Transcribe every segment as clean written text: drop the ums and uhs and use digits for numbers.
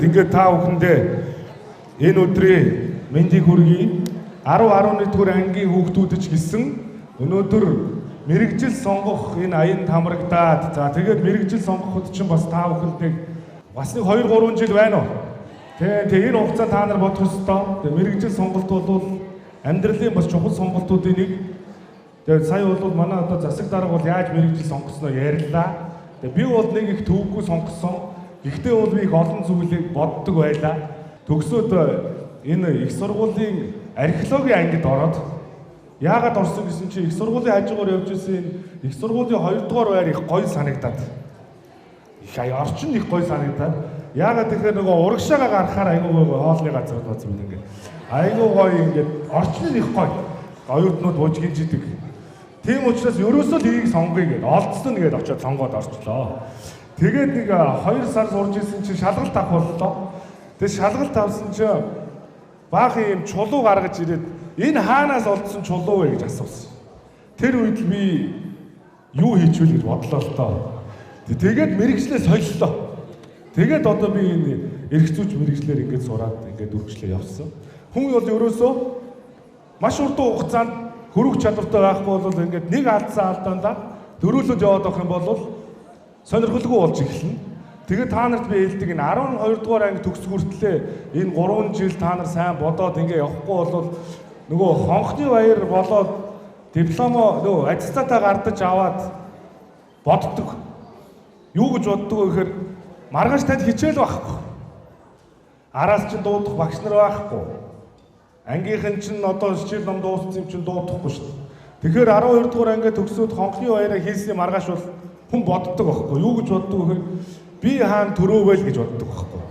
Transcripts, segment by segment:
ингээд та бүхэндээ энэ өдрийн мэндийг хүргэе. 10-11-р ангийн хүүхдүүд ч гэсэн өнөөдөр мэрэгжил сонгох энэ аянд хамрагдаад за тэгээд мэрэгжил сонгоход чинь бас та бүхэнд бас нэг 2-3 жил байна уу? Тэгээ энэ хугацаанд та нар бодох ёстой. Тэгээ мэрэгжил сонголт бол амьдралын бас чухал сонголтуудын нэг. Тэгээ сая бол манай одоо засаг дарга бол яаж мэрэгжил сонгосноо ярьлаа. Тэгээ би бол нэг их төвөггүй сонгосон. Гэхдээ бол би их олон зүйлийг боддог байлаа. Төгсөөд энэ их сургуулийн археологийн ангид ороод яагаад орсон гэсэн чинь их сургуулийн хажуугаар явж исэн их сургуулийн 2 дугаар байр их гоё санагдаад. Их орчин их гоё санагдаад. Яагаад тэгэхээр нөгөө урагшаага гарахаар айгүй гоё хоолны газар бацсан юм ингээд. Айгүй гоё ингээд орчин их гоё. Оюутнууд буужгинжидэг. Тийм учраас ерөөсөө л энийг сонгоё гэдэг. Олдсон нэгэд очиод сонгоод орчлоо. Тэгээд нэг 2 сар сурж исэн чинь шалгалт авах боллоо. Тэгээд шалгалт авсан чинь баахан юм чулуу гаргаж ирээд энэ хаанаас олдсон чулуу вэ гэж асуусан. Тэр үед л би юу хийчихвэл гэж бодлоо л тоо. Тэгээд мэрэгчлээ солилоо. Тэгээд одоо би энэ эрх зүйч мэрэгчлэр ингээд сураад ингээд үргэлжлээ явсан. Хүн бол ерөөсөө маш урт хугацаанд хөрөх чадвартай байхгүй бол ингээд нэг алдсан алдаандаа дөрүүлж яваад авах юм бол сонирхолгүй болж эхэлнэ. Тэгээд та нарт би хэлдэг энэ 12 дугаар анги төгсөх хүртлээр энэ 3 жил та нар сайн бодоод ингээд явахгүй бол нөгөө хонхны баяр болоод дипломо нөгөө аттестатаа гардаж аваад боддог. Юу гэж боддог вэ гэхээр маргааш танд хичээл байхгүй. Араас чинь дуудах багш нар байхгүй. Ангийнхан чинь одоо хичээл ном дууссан юм чинь дуудахгүй шүү дээ. Тэгэхээр 12 дугаар анги төгсөөд хонхны баяраа хийсний маргааш бол хүн боддог байхгүй. Юу гэж боддог вэ гэхээр би хаана төрөөвөл гэж боддог байхгүй.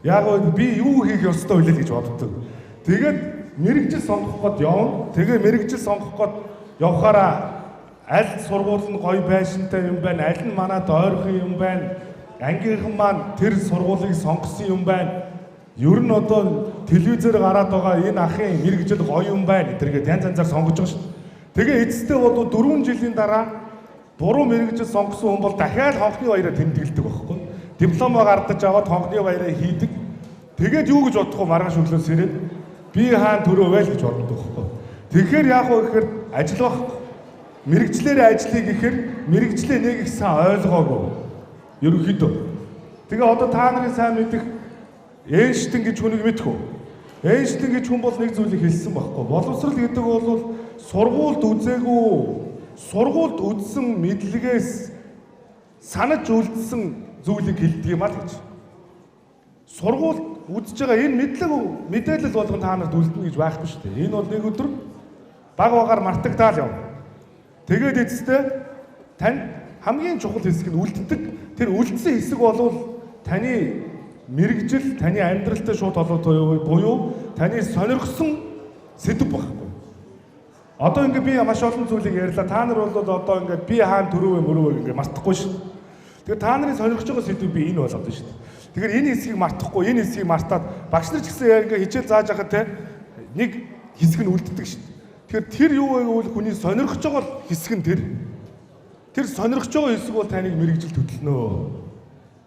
Яг нь би юу хийх ёстой вэ гэж боддог. Тэгээд мэрэгжил сонгох гээд явна. Тэгээ мэрэгжил сонгох гээд явхаараа аль сургууль нь гоё байшинтай юм байна, аль нь манад ойрхон юм байна. Ангийнхан маань тэр сургуулийг сонгосон юм байна. Ер нь одоо телевизээр гараад байгаа энэ ахын мэрэгжил гоё юм байна. Тэргээд янз янзаар сонгож байгаа шүү дээ. Тэгээ эцэстээ бол 4 жилийн дараа буруу мэрэгжил сонгосон хүн бол дахиад хонхны баяраа тэмдэглэдэг байхгүй. Дипломо гардаж аваад хонхны баяраа хийдэг. Тэгээд юу гэж бодох вэ маргааш өглөөс ирээд би хаана төрөөвэй гэж боддог байхгүй. Тэгэхээр яах вэ гэхээр ажил байхгүй. Мэрэгчлэр ажлыг гэхээр мэрэгчлээ нэг их сайн ойлгоогүй. Ерөнхийдөө. Тэгээ одоо та нарын сайн мэдих Эйнштейн гэж хүнийг мэдэх үү? Эйнштейн гэж хүн бол нэг зүйлийг хэлсэн байхгүй. Боловсрал гэдэг бол сургуульд үзээгүй, сургуульд үзсэн мэдлэгээс санаж үлдсэн зүйлийг хэлдэг юм аа л гэж. Сургуульд үзэж байгаа энэ мэдээлэл болгон та нарт үлдэнэ гэж байхгүй шүү дээ. Энэ бол нэг өдөр баг багаар мартагдаал явна. Тэгээд эцэстээ тань хамгийн чухал хэсэг нь үлддэг. Тэр үлдсэн хэсэг бол таны мэрэгжил, таны амьдралтай шууд холбоотой буюу таны сонирхсон сэдв байхгүй. Одоо ингээд би маш олон зүйлийг ярьлаа. Та нар бол одоо ингээд би хаана төрөв мөрөв ингээд мартахгүй шүү. Тэгээд та нарын сонирхож байгаа сэдв би энэ болоод шүү. Тэгэхээр энэ хэсгийг мартахгүй, энэ хэсгийг мартаад багш нар ч гэсэн ингээд хичээл зааж байхад те нэг хэсэг нь үлддэг шүү. Тэгэхээр тэр юу вэ гэвэл хүний сонирхож байгаа хэсэг нь тэр. Тэр сонирхож байгаа хэсэг бол таныг мэрэгжил төтлөнө.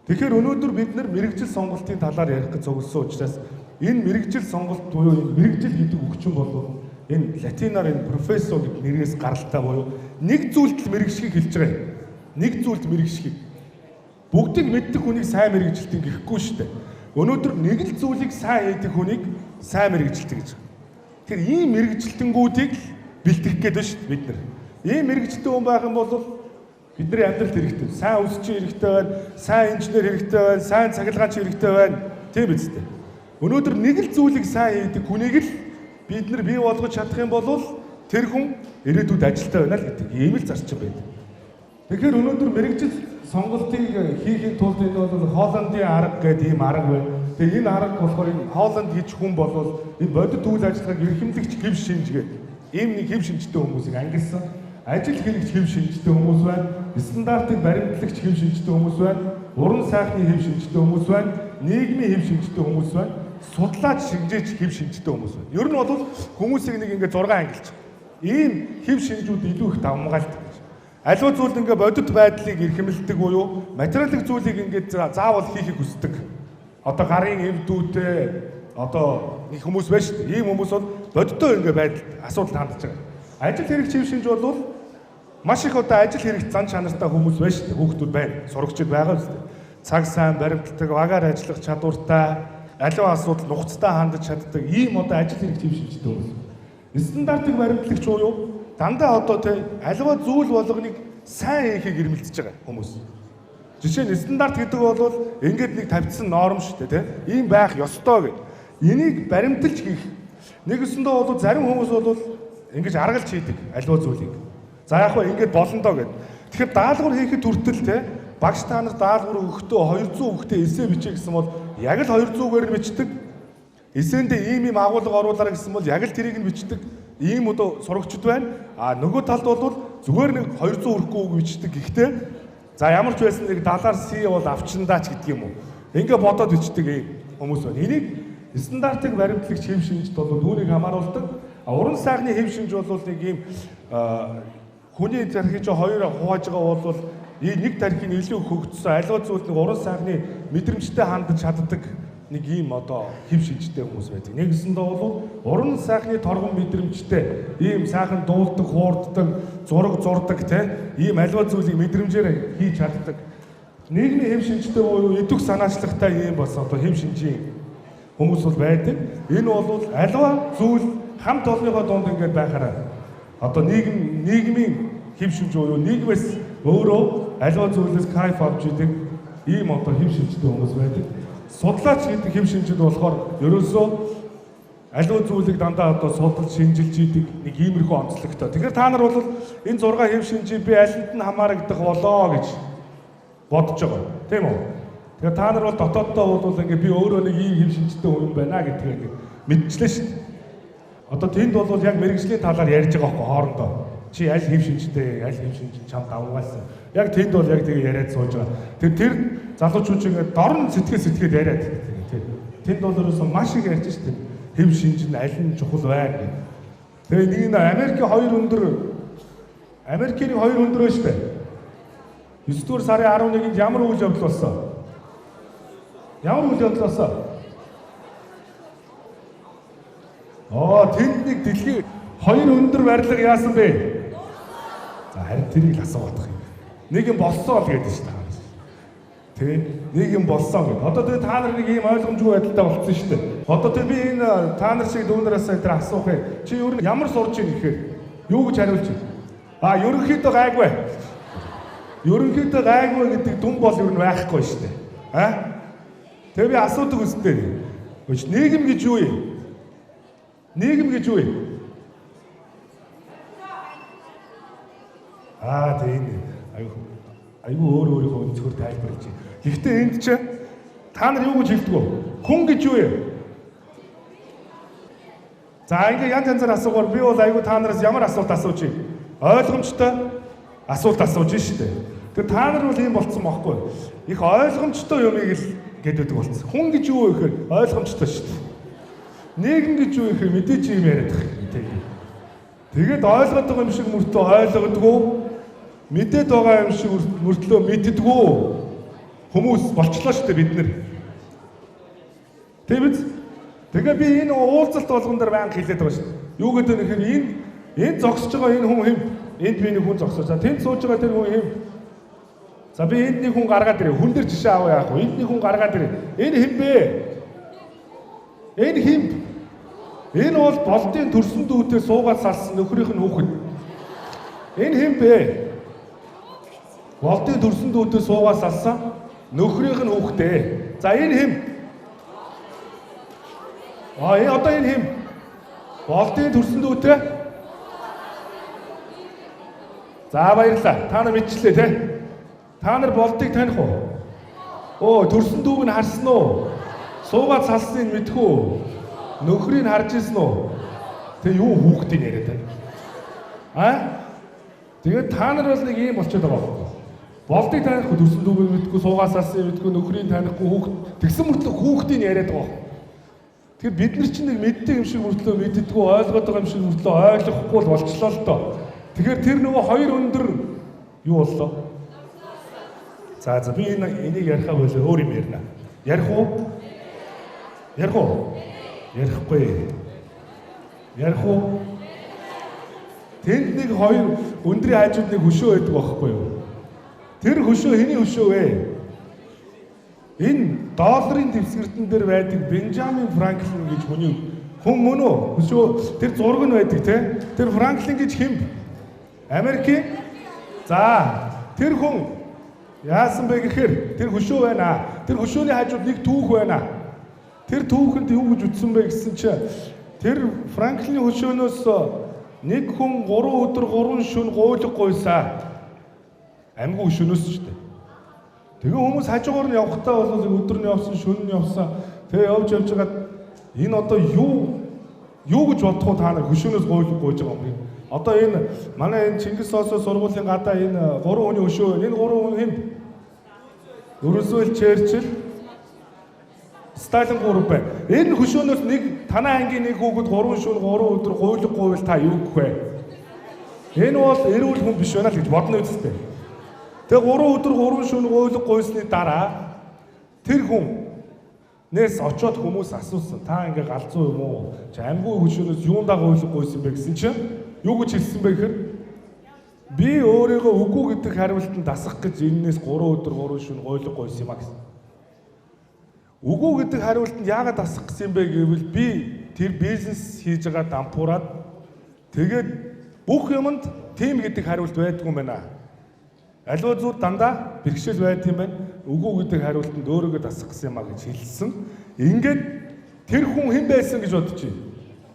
Тэгэхээр өнөөдөр бид нар мэрэгжил сонголтын талаар ярих гэж зөвлөсөн учраас энэ мэрэгжил сонголт буюу мэрэгжил гэдэг үгчин бол энэ латинаар энэ профессор гэдэг нэрээс гаралтай буюу нэг зүйлд л мэрэгшгийг хэлж байгаа юм. Нэг зүйлд мэрэгшгийг. Бүгдийг мэддэг хүнийг сайн мэрэгжилтэн гэхгүй шүү дээ. Өнөөдөр нэг л зүйлийг сайн хийдэг хүнийг сайн мэрэгжилтэн гэж. Тэр ийм мэрэгжилтэнгүүдийг бэлтгэх гээд байна шүү дээ бид нар. Ийм мэрэгжилтэн хүн байх юм бол бидний амьдралд хэрэгтэй. Сайн үсчин хэрэгтэй байна, сайн инженер хэрэгтэй байна, сайн цахилгаанч хэрэгтэй байна. Тийм биз дээ. Өнөөдөр нэг л зүйлийг сайн хийдэг хүнийг л бид нар бий болгож чадах юм бол тэр хүн ирээдүйд ажилтаа байна л гэдэг ийм л зарчим байдаг. Тэгэхээр өнөөдөр мэрэгжил сонголтыг хийхин тулд энэ бол Холландын арга гэдэг ийм арга байна. Тэгээ энэ арга болохоор энэ Холланд гэж хүн бол энэ бодит үйл ажиллагааг эрхэмлэгч хэв шинжгээ ийм нэг хэв шинжтэй хүмүүсийг ангилсан. Ажил хэрэгч хэв шинжтэй хүмүүс байна. Стандартыг баримтлагч хэв шинжтэй хүмүүс байна. Уран сайхны хэв шинжтэй хүмүүс байна. Нийгмийн хэв шинжтэй хүмүүс байна. Судлаач шинжээч хэв шинжтэй хүмүүс байна. Ер нь бол хүмүүсийг нэг ингээд 6 ангилж. Ийм хэв шинжүүд илүү их давмгаалдаг гэж. Аливаа зүйл ингээд бодит байдлыг эрхэмлдэг буюу материалын зүйлийг ингээд заавал хийхийг хүсдэг. Одоо гарын эвдүүтэй одоо их хүмүүс байна шүү дээ. Ийм хүмүүс бол бодиттой ингээ байдал асуудал хандж байгаа. Ажил хэрэг чив шинж бол маш их одоо ажил хэрэг зан чанартай хүмүүс байна шүү дээ. Хүүхдүүд байна, сурагчид байгаа үстэй. Цаг сайн баримтдаг, багаар ажиллах чадвартай, аливаа асуудал нухацтай хандаж чаддаг ийм одоо ажил хэрэг чив шинжтэй хүмүүс. Стандартыг баримтлагч уу дандаа одоо тэ аливаа зүйл болгоныг сайн хийхийг ирмэлцэж байгаа хүмүүс. Жишээ нь стандарт гэдэг бол ингээд нэг тавьдсан норм шүү дээ, тийм. Ийм байх ёстой гэдэг. Энийг баримталж хийх. Нэгэсэндээ бол зарим хүмүүс бол ингэж аргалж хийдэг аливаа зүйлийг. За яг хөө ингээд болно доо гэдэг. Тэгэхээр даалгавар хийхэд хүртэл тийм багш та нар даалгавар өгөхдөө 200 хүүхдээ эсээ бичээ гэсэн бол яг л 200-гээр нь бичдэг. Эсэндээ ийм агуулга оруулаарай гэсэн бол яг л тэрийг нь бичдэг. Ийм одоо сурагчд байна. А нөгөө талд бол зүгээр нэг 200 хүрэхгүй үг бичдэг. Гэхдээ за ямар ч байсан нэг 70-аар C бол авчиндаач гэдэг юм уу. Ингээ бодоод бичдэг ийм хүмүүс байна. Энийг стандартыг баримтлагч хэв шинжт бол түүнийг хамааруулдаг. Уран сайхны хэв шинж бол нэг ийм хүний тархиж хоёр хувааж байгаа бол нэг тархийг илүү хөгжсөн аливаа зүйлд нэг уран сайхны мэдрэмжтэй хандаж чаддаг нэг ийм одоо хэв шинжтэй хүмүүс байдаг. Нэгсэндээ бол уран сайхны торгон мэдрэмжтэй ийм сайхан дуулдаг, хуурддаг, зураг зурдаг тийм ийм аливаа зүйлийг мэдрэмжээр хийж чаддаг. Нийгмийн хэв шинжтэй буюу идэвх санаачлагтай ийм бас одоо хэв шинжийн хүмүүс бол байдаг. Энэ бол аливаа зүйл хамт олонныхоо дунд ингээд байхаараа одоо нийгмийн хэв шинж буюу нийгмээс өөрөө аливаа зүйлээс кайф авч идэг ийм одоо хэв шинжтэй хүмүүс байдаг. Судлаач гэдэг хэв шинжид болохоор ерөөсөө аливаа зүйлийг дандаа одоо судалж шинжилж идэг нэг иймэрхүү онцлогтой. Тэгэхээр та нар бол энэ 6 хэв шинжийг би алинд нь хамаарагдах болоо гэж бодож байгаа. Тийм үү? Тэгэхээр та нар бол дотооддоо бол ингээ би өөрөө нэг ийм хэв шинжтэй хүн байна гэдгийг ингээ мэдчихлээ шүү дээ. Одоо тэнд бол яг мэрэгжлийн талаар ярьж байгаа хөө хоорондоо. Чи аль хэв шинжтэй, аль хэв шинж чамд авгаалсан. Яг тэнд бол яг тэгээ яриад сууж байгаа. Тэр залуучууд ингээ дорн сэтгэгээд яриад тийм. Тэнд бол ерөөсөн маш их ярьж шүү дээ. Хэв шинж нь аль нь чухал вэ гэх. Тэгээ нэг Америкийн хоёр өндөр байна шүү дээ. 9-р сарын 11-нд ямар үйл явдал болсон? Ямар үйл явдал болсон? Тэнд нэг дэлхийн хоёр өндөр барилга яасан бэ? За харин тэрийг л асуух юм. Нэг юм болсон л гэдэг шүү дээ. Тэ нэг юм болсон гэдэг. Одоо тэгээ та нар нэг ийм ойлгомжгүй байдалтай болцсон шүү дээ. Одоо тэгээ би энэ та нар шиг дүүнээс энэ асуух юм. Чи ер нь ямар сурч ийн гэхээр юу гэж хариулж байна? Ерөнхийдөө гайгүй. Ерөнхийдөө гайгүй гэдэг дүн бол ер нь байхгүй шүү дээ. Тэгээ би асуудаг үстэй. Нийгэм гэж юу юм? Нийгэм гэж юу юм? Тийм. Айгүй өөрийнхөө өнцгөр тайлбарлаж байна. Гэхдээ энд ч та нар юу гэж хэлдэг вэ? Хүн гэж юу юм? За ингээ янзаар асуугаар би бол айгүй та нараас ямар асуулт асууж юм? Ойлгомжтой асуулт асууж шүү дээ. Тэр та нар бол ийм болцсон байхгүй. Их ойлгомжтой юмыг л гэдэг болцсон. Хүн гэж юу вэ гэхээр ойлгомжтой шүү дээ. Нийгэм гэж юу гэхээр мэдээч юм яриад байгаа. Тэгээд ойлгоод байгаа юм шиг мөртөө ойлгодгоо, мэдээд байгаа юм шиг мөртлөө мэддэггүй хүмүүс болчлоо шүү дээ бид нар. Тийм биз? Тэгээ би энэ уулзалт болгон дээр байнга хэлээд байгаа шүү дээ. Юу гэдэг вэ гэхээр энэ зогсож байгаа энэ хүн хэм? Энд би нэг хүн зогсож. За тэнд сууж байгаа тэр хүн хэм? За би энд нэг хүн гаргаад ирээ. Хүн дээр жишээ аваа яах вэ? Энд нэг хүн гаргаад ирээ. Энэ хэм бэ? Энэ хэм? Энэ бол болдын төрсөн дүүтэй суугаад салсан нөхрийнх нь хүүхэд. Энэ хэм бэ? Болдын төрсөн дүүтэй суугаад салсан нөхрийнх нь хүүхдээ. За энэ хэм? Одоо энэ хэм? Болдын төрсөн дүүтэй? За баярлалаа. Та нар мэдчихлээ те. Та нар болдыг таних уу? Төрсөн дүүг нь харсан уу? Суугаад салсныг мэдэх үү? Нөхрийг харж ирсэн үү? Тэгээ юу хүүхдийн яриад байна? Тэгээд та нар бол нэг юм болчиход байгаа байхгүй. Болдыг танихгүй, төрсөн дүүг мэдхгүй, суугаад салсныг мэдхгүй, нөхрийг танихгүй, хүүхд тэгсэн мөртлөө хүүхдийн яриад байгаа байхгүй. Тэгэхээр бид нар чинь нэг мэддэг юм шиг мөртлөө мэддэггүй, ойлгоод байгаа юм шиг мөртлөө ойлгохгүй л болчлоо л доо. Тэгэхээр тэр нөгөө хоёр өндөр юу боллоо? За би энийг ярихаа болоо өөр юм ярина. Ярих уу? Ярих уу? Ярихгүй. Ярих уу? Тэнд нэг хоёр өндрийн хажууд нэг хөшөө байдаг байхгүй юу? Тэр хөшөө хэний хөшөө вэ? Энэ долларын дэвсгэртэн дээр байдаг Бенджамин Франклин гэж хүн мөн үү? Хөшөө тэр зураг нь байдаг те. Тэр Франклин гэж хэм? Америкийн. За, тэр хүн яасан бэ гэхээр тэр хөшөө байна. Тэр хөшөөний хажууд нэг түүх байна. Тэр түүхэнд юу гэж үтсэн бэ гэсэн чинь тэр Франклины хөшөөнөөс нэг хүн 3 өдөр 3 шөнө гуйлга гуйсаа. Амьгүй хөшөөнөөс ч дээ. Тэгээ хүмүүс хажуугаар нь явахдаа бол өдөр нь явсан, шөнө нь явсан. Тэгээ явж байгаад энэ одоо юу гэж бодох вэ та нар хөшөөнөөс гуйлга гуйж байгаа юм бэ? Одоо энэ манай энэ Чингис Соосо сургуулийн гадаа энэ 3 хүний хөшөө, энэ 3 хүн хэм? Ерөөсөө Черчилль, Сталин 3 байна. Энэ хөшөөнөөс нэг танай ангийн нэг хүүхэд 3 шөнө 3 өдөр гуйлга гуйвал та юу гэх вэ? Энэ бол эрүүл хүн биш байна л гэж бодно үстэй. Тэгээ 3 өдөр 3 шөнө гуйлга гуйсны дараа тэр хүн нээс очоод хүмүүс асуусан. Та ингээ галзуу юм уу? Чи амьгүй хөшөөнөөс юундаа гуйлга гуйсан бэ гэсэн чинь юу гэж хэлсэн бэ гэхээр би өөрийгөө үгүй гэдэг хариултанд дасгах гэж энэс 3 өдөр 3 шөнө гуйлга гуйсан юм а гэсэн. Үгүй гэдэг хариултанд яагаад дасгах гэсэн бэ гэвэл би тэр бизнес хийж байгаа дампуураад тэгээд бүх юмд тим гэдэг хариулт байдгүй юм байна. Аливаа зүр дандаа бэрхшээл байд юм байна. Үгүй гэдэг хариултанд өөрийгөө дасгах гэсэн юм а гэж хэлсэн. Ингээд тэр хүн хэн байсан гэж бодож байна.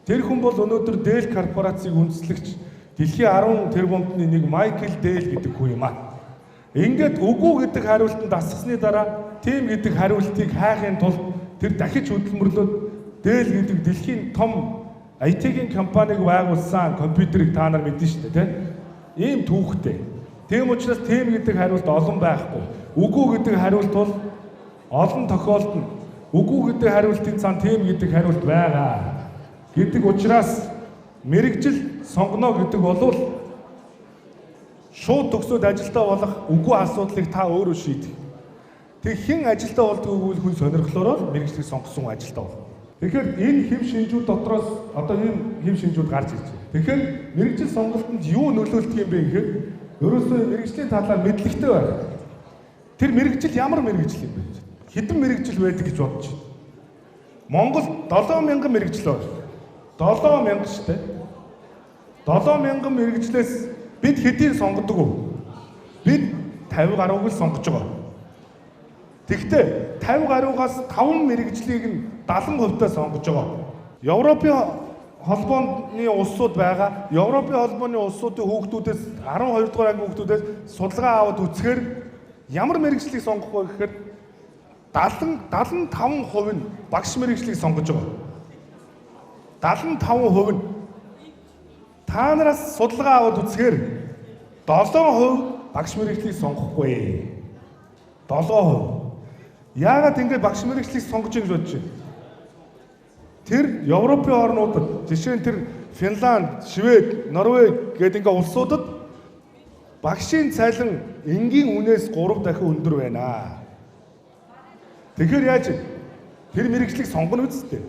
Тэр хүн бол өнөөдөр Dell корпорацийг үндэслэгч дэлхийн 10 тэрбумны нэг Майкл Dell гэдэг хүн юм а. Ингээд үгүй гэдэг хариултанд дасгасны дараа тим гэдэг хариултыг хайхын тулд тэр дахиж хөдөлмөрлөд Dell гэдэг дэлхийн том IT-ийн компаниг байгуулсан компьютерийг та нар мэднэ шүү дээ, тийм? Ийм түүхтэй. Тийм учраас тим гэдэг хариулт олон байхгүй. Үгүй гэдэг хариулт бол олон тохиолдолд үгүй гэдэг хариултын цаана тим гэдэг хариулт байгаа. Гэдэг учраас мэрэгжил сонгоно гэдэг болвол шууд төгсөөд ажилдаа болох үгүй асуудлыг та өөрөө шийдэх. Тэг хэн ажилдаа болдгоо гэвэл хүн сонирхлоороо мэрэгчлийг сонгосон ажилдаа болно. Тэгэхээр энэ хэм шинжүүд дотроос одоо энэ хэм шинжүүд гарч ирж байна. Тэгэхээр мэрэгжил сонголтод юу нөлөөлдөг юм бэ гэхээр ерөөсөө мэрэгжлийн талаар мэдлэгтэй байх. Тэр мэрэгжил ямар мэрэгжил юм бэ? Хэдэн мэрэгжил байдаг гэж бодож байна. Монгол 7000 мэрэгжил байна. 7000 шүү дээ. 7000 мэрэгжлээс бид хэдийг сонгодог вэ? Бид 50 гаруйг л сонгож байгаа. Тэгвэл 50 гаруйгаас 5 мэрэгжлийг нь 70% сонгож байгаа. Европын холбооны улсууд байгаа. Европын холбооны улсуудын хүүхдүүдээс 12 дугаар анги хүүхдүүдээс судалгаа аваад үзэхээр ямар мэрэгжлийг сонгох вэ гэхээр 75% нь багш мэрэгжлийг сонгож байгаа. 75% нь та нараас судалгаа аваад үзэхээр 7% багш мэрэгжлийг сонгохгүй. 7%. Яагаад ингэж багш мэрэгжлийг сонгож гэж бодож байна? Тэр Европын орнуудад жишээ нь тэр Финланд, Швед, Норвег гэдэг ингээ улсуудад багшийн цалин энгийн үнээс 3 дахин өндөр байна. Тэгэхээр яаж тэр мэрэгжлийг сонгоно үсттэй.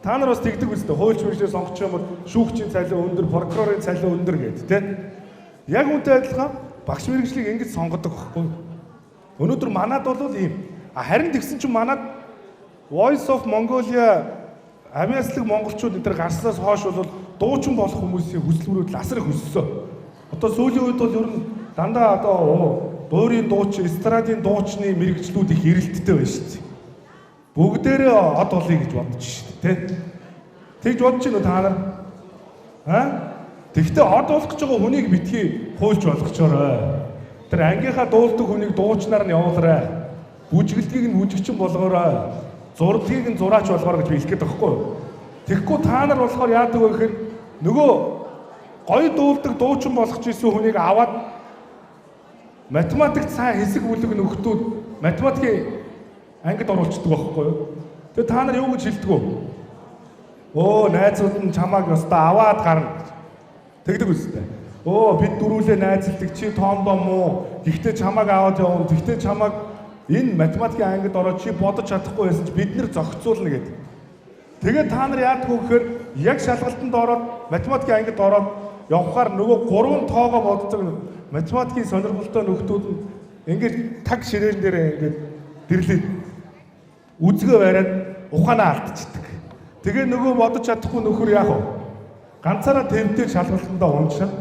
Та нар бас тэгдэг үстэй. Хуульч мэрэгчлээ сонгох юм бол шүүгчийн цалин өндөр, прокурорын цалин өндөр гэдэг тийм. Яг үүнтэй адилхан багш мэрэгжлийг ингэж сонгодог байхгүй. Өнөөдөр манад бол ийм. Харин тэгсэн чинь манад Voice of Mongolia авиаслаг монголчууд энэ гарснаас хойш бол дуучин болох хүмүүсийн хүсэлмөрүүд асар их өссөн. Одоо сүүлийн үед бол ер нь дандаа одоо дуурийн дуучин, эстрадын дуучны мэрэгчлүүд их эрэлттэй байна шүү дээ. Бүгдээрээ од олъё гэж бодож шүү дээ, тэ. Тэгж бодож байна уу та нар? Тэгтээ од болох гэж байгаа хүнийг битгий хуульч болгочоорой. Тэр ангийнхаа дуулдаг хүнийг дуучнаар нь явуулаарай. Бүжгэлдгийг нь бүжигчин болгоорой. Зурдгийг нь зураач болгоорой гэж би хэлэх гээд байгаа хгүй. Тэгэхгүй та нар болохоор яадаг вэ гэхээр нөгөө гоё дуулдаг дуучин болгож ирсэн хүнийг аваад математикт сайн хэсэг бүлэг нөхдүүд математикийн ангид оруулцдаг байхгүй юу? Тэгээ та нар юу гэж хэлдэг вэ? Оо найзууд нь чамааг өстө аваад гарна. Тэгдэг үстэй. Оо бид дөрүүлээ найзалдаг чи тоондоо муу. Гэхдээ чамааг аваад явна. Гэхдээ чамааг энэ математикийн ангид ороод чи бодож чадахгүй байсан чи бид нэр зохицуулна гэдэг. Тэгээд та нар яадаг вэ гэхээр яг шалгалтанд ороод математикийн ангид ороод явхаар нөгөө 3 тоогоо боддог математикийн сонирхолтой нөхдүүд нь ингээд таг ширээн дээр ингээд дэрлээд үзгээ бариад ухаанаа алдчихдаг. Тэгээ нөгөө бодож чадахгүй нөхөр яах вэ? Ганцаараа тэмдэг шалгалтандаа уншаад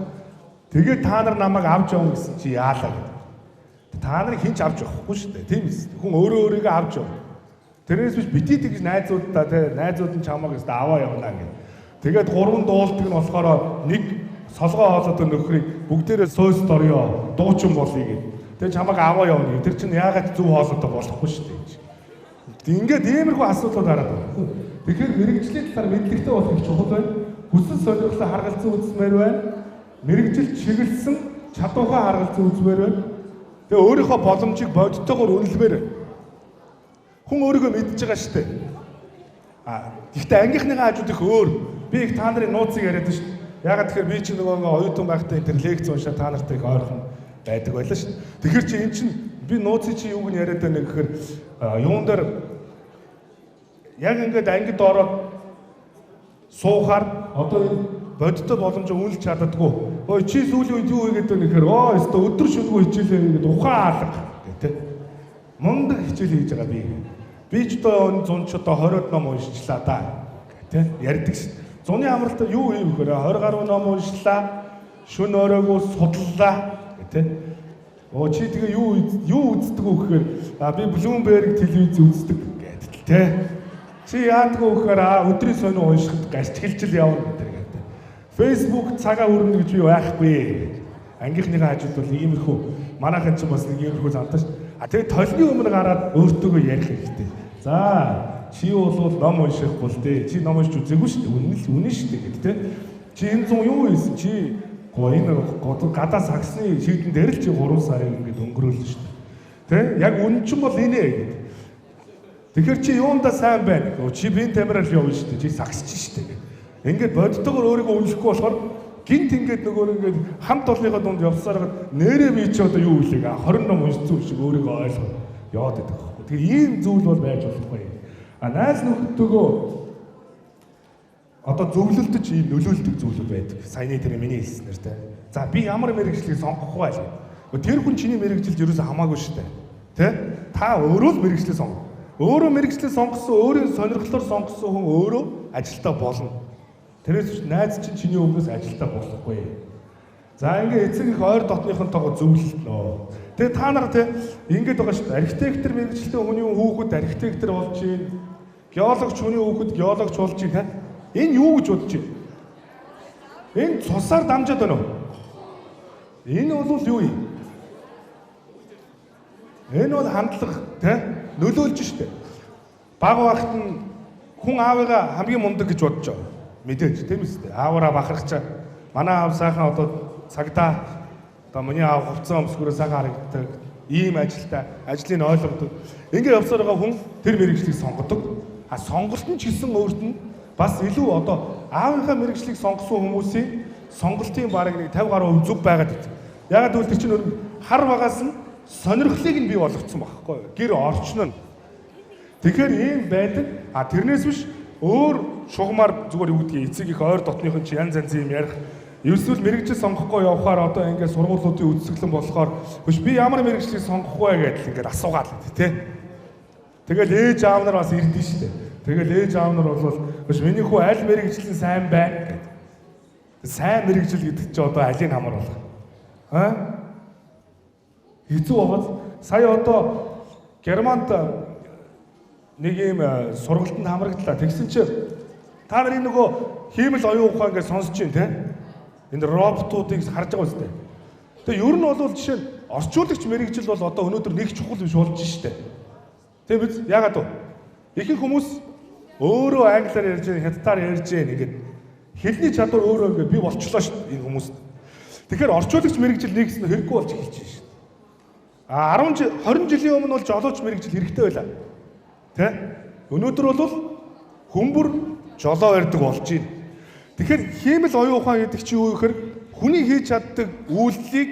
тэгээ та нар намайг авч явна гэсэн чи яалаа гэдэг. Та нарыг хинч авч явахгүй шүү дээ. Тийм ээ. Хүн өөрөө өөрийгөө авч явна. Тэрнээс биш битий тэгж найзуудаа те найзууд нь чамайг өстө аваа явна гэх. Тэгээд 3 дуулдаг нь болохоор нэг солгоо хоолойтой нөхрийг бүгдээрээ сойс дорёо дуучин болъё гэх. Тэгээд чамайг аваа явна. Тэр чинь яагаад зөв хоолойтой болохгүй шүү дээ. Ингээд иймэрхүү асуудлууд гараад байна. Тэгэхээр мэрэгжлийн талаар мэдлэгтэй болох их чухал байна. Хүсэл сонирхлоо харгалзан үзмээр байна. Мэрэгжил чиглэсэн чадвараа харгалзан үзмээр байна. Тэгээ өөрийнхөө боломжийг бодтойгоор үнэлмээр байна. Хүн өөрийгөө мэдж байгаа шүү дээ. Гэхдээ ангийнхныхаа хажууд их өөр. Би их та нарын нууцыг яриад шүү дээ. Ягаад тэгэхээр би чинь нөгөө оюутан байхдаа энэ лекц уншаад та нартай их ойрхон байдаг байлаа шүү дээ. Тэгэхээр чи эн чинь би нууцыг чи юуг нь яриад байна гэхээр юун дээр яг ингээд ангид ороод суухаар одоо энэ бодиттой боломжоо үнэлж чаддаггүй. Ой чи сүүлийн үед юу хийгээд байна гэхээр өстө өдөр шөнөгүй хичээлээ ингээд ухаан алга гэдэг. Мундаг хичээл хийж байгаа би. Би ч одоо зун ч одоо 20-од ном уншчлаа да гэдэг ярьдаг ш. Зуны амралтаа юу хийв гэхээр 20 гаруй ном уншлаа. Шүн өрөөгөө судлаа гэдэг. Чи тэгээ юу үздэг вэ гэхээр би Bloomberg телевиз үздэг гэдэг те. Чи яадаг вэ гэхээр өдрийн сонио уншихад гашчгэлжил явна гэдэг. Facebook цагаа өрнө гэж би байхгүй. Ангийнхныхаа хажууд бол иймэрхүү манайхан ч бас нэг иймэрхүү зантаа ш. Тэгээд толны өмнө гараад өөртөөгөө ярих хэрэгтэй. За чи бол ном уншихгүй л дээ. Чи ном уншиж үзээгүй шүү дээ. Үнэн шүү дээ гэдэг те. Чи энэ 100 юу хийсэн? Чи энэ гадаа сагсны шийдэн дээр л чи 3 сарын ингээд өнгөрөөлнө шүү дээ. Тэ? Яг үнэн чинь бол энэ гэдэг. Тэгэхээр чи юундаа сайн байна? Чи бие тамираар явна шүү дээ. Чи сагсч шүү дээ. Ингээд бодтойгоор өөрийгөө үнэлэхгүй болохоор гинт ингээд нөгөө ингээд хамт олонныхоо дунд явсараад нэрээ би чи одоо юу үлээг 20 ном уншсан шиг өөрийгөө ойлгоо яваад байдаг байхгүй. Тэгээ ийм зүйл бол байж болохгүй. Найз нөхдөдөө одоо зөвлөлдөж ийм нөлөөлдөг зүйлүүд байдаг. Саяны тэр миний хэлснээр те. За би ямар мэрэгжлийг сонгох вэ гэх. Тэр хүн чиний мэрэгжилд ерөөсөө хамаагүй шүү дээ. Тэ? Та өөрөө л мэрэгжлийг сонгох. Өөрөө мэрэгжлийг сонгосон, өөрийн сонирхлоор сонгосон хүн өөрөө ажилдаа болно. Тэрээс найз чинь чиний өмнөөс ажилдаа болохгүй. За ингээ эцэг их ойр дотныхонтойгоо зөвлөлтнө. Тэгээ та нар те ингэж байгаа шүү дээ. Архитектор мэрэгчлээ хүний хүүхэд архитектор болж байна. Геологч хүний хүүхэд геологч болж байна. Энэ юу гэж бодож байна? Энэ цусаар дамжаад байна уу? Энэ бол юу юм? Энэ бол хандлага те нөлөөлж штэ. Баг багт нь хүн аавыгаа хамгийн мундаг гэж бодож байгаа. Мэдээж тийм үстэй. Аавараа бахархчаа. Манай аав сайхан одоо цагдаа одоо миний аав хувцас өмсгөрөө сайхан харагддаг. Ийм ажилтаа, ажлыг ойлгодог. Ингээ явсаар байгаа хүн тэр мэрэгжлийг сонгодог. Сонголт нь ч гэсэн өөрт нь бас илүү одоо аавынхаа мэрэгжлийг сонгосон хүмүүсийн сонголтын бараг нэг 50% зөв байгаад байна. Ягаад гэвэл тэр чинь хар багаас нь сонирхлыг нь бий болгоцсон байхгүй. Гэр орчин нь. Тэгэхээр ийм байдаг. Тэрнээс биш өөр шугамар зүгээр юу гэдгийг эцэг их ойр дотныхон чи янз янзын юм ярих. Эсвэл мэрэгжил сонгохгүй явхаар одоо ингээд сургуулиудын үзэсгэлэн болохоор биш би ямар мэрэгжлийг сонгох вэ гэдэл ингээд асуугаад л тий. Тэгэл ээж аав нар бас ирдэ штэ. Тэгэл ээж аав нар бол биш миний хүү аль мэрэгжил нь сайн байна гэдэг. Сайн мэрэгжил гэдэг чи одоо алийг хамруулах. Хэцүү байгаад сая одоо Германд нэг юм сургалтанд хамрагдлаа. Тэгсэн чи та нарын нөгөө хиймэл оюун ухаан гэж сонсож байна те. Энд роботуудыг харж байгаа үстэй. Тэгээ ер нь бол жишээ нь орчуулагч мэрэгжил бол одоо өнөөдөр нэг чухал биш болж штэ. Тэг биз? Яагаад вэ? Ихэнх хүмүүс өөрөө англиар ярьж, хятадаар ярьж ингээд хэлний чадвар өөрөө ингээд би болчлоо штэ энэ хүмүүст. Тэгэхээр орчуулагч мэрэгжил нэгс нь хэрэггүй болж эхэлж байна штэ. 20 жилийн өмнө бол жолооч мэрэгжил хэрэгтэй байлаа. Тэ? Өнөөдөр бол хүмбэр жолоо ярьдаг болж байна. Тэгэхээр хиймэл оюун ухаан гэдэг чинь юу гэхээр хүний хийж чаддаг үйлдэлийг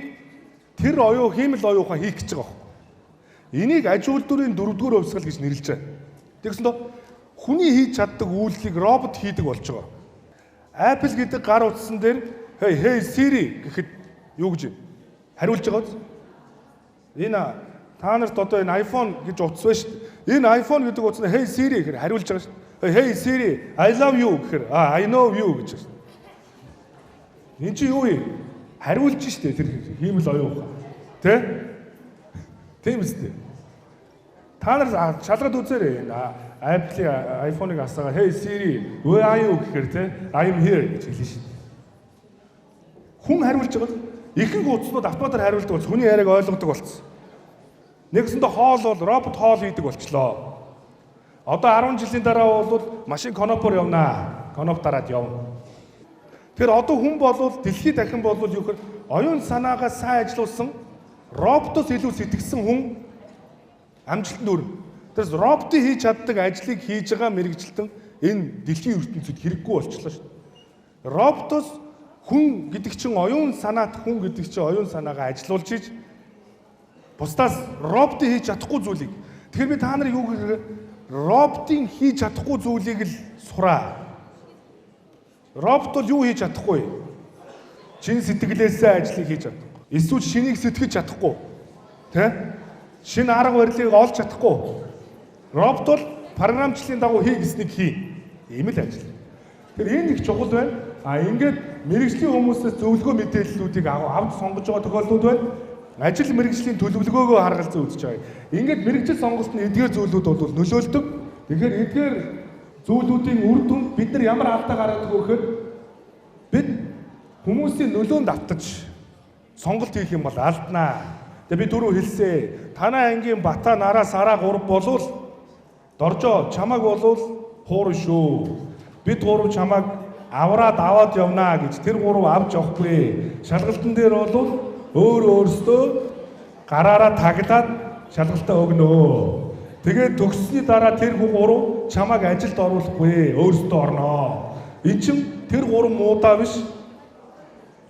тэр хиймэл оюун ухаан хийх гэж байгаа юм. Энийг аж үйлдвэрийн 4-р хувьсгал гэж нэрлэж байна. Тэгсэн доо хүний хийж чаддаг үйлдэлийг робот хийдэг болж байгаа. Apple гэдэг гар утсан дээр hey Siri гэхэд юу гэж хариулж байгаа биз? Энэ та нарт одоо энэ iPhone гэж утас байна шүү дээ. Энэ iPhone гэдэг утасны hey Siri гэхээр хариулж байгаа шүү дээ. Hey Siri, I love you гэхээр I know you гэж байна. Энд чи юу юм? Хариулж шүү дээ тэр хиймэл оюун ухаан. Тэ? Тийм үстэй. Та нар шалгад үзээрэй. Apple iPhone-ыг асаагаа hey Siri, where are you гэхээр тэ I am here гэж хэлнэ шүү дээ. Хүн хариулж байгаа. Ихэнх утаснууд автоматар хариулдаг бол хүний яриаг ойлгодог болсон. Нэгсэндээ хоол бол робот хоол хийдэг болчлоо. Одоо 10 жилийн дараа бол машин конопор явнаа. Коноп дараад явна. Тэр одоо хүн болвол дэлхийд дахин болвол юу гэхээр оюун санаагаа сайн ажилуулсан роботоос илүү сэтгэсэн хүн амжилтанд хүрнэ. Тэрс роботын хийж чаддаг ажлыг хийж байгаа мэрэгжилтэн энэ дэлхийн ертөнцид хэрэггүй болчихлоо шүү дээ. Роботоос хүн гэдэг чинь оюун санаат хүн гэдэг чинь оюун санаагаа ажилуулж хийж бусдаас роботын хийж чадахгүй зүйлийг. Тэгэхээр би та нарыг юу гэхээр роботын хийж чадахгүй зүйлийг л сураа. Робот бол юу хийж чадахгүй? Чин сэтгэлээсээ ажлыг хийж чадахгүй. Эсвэл шинийг сэтгэж чадахгүй. Тэ? Шинэ арга барилыг олж чадахгүй. Робот бол програмчлалын дагуу хий гэснийг хий. Ийм л ажил. Тэгэхээр энэ их чухал байна. Ингээд мэрэгжлийн хүмүүсээс зөвлөгөө мэдээллүүдийг авч сонгож байгаа тохиолдлууд байна. Ажил мэрэгжлийн төлөвлөгөөгөө харгалзан үзэж байгаа. Ингээд мэрэгжил сонголтын эдгээр зүйлүүд бол нөлөөлдөг. Тэгэхээр эдгээр зүйлүүдийн үр дүнд бид нар ямар алдаа гаргадаг вэ гэхээр бид хүмүүсийн нөлөөнд автаж сонголт хийх юм бол алднаа. Тэгээ би түрүү хэлсэн. Танай ангийн бата нараа сараа гурав болвол доржоо чамаг болвол хуурна шүү. Бид гурав чамаг аваад явнаа гэж тэр гурав авч явахгүй. Шалгалтын дээр бол өөрөөсөө гараараа таглаад шалгалтаа өгнө. Тэгээд төгссөний дараа тэр гурав чамаг ажилд оруулахгүй, өөрсдөө орноо. Энд чинь тэр гурав муудаа биш.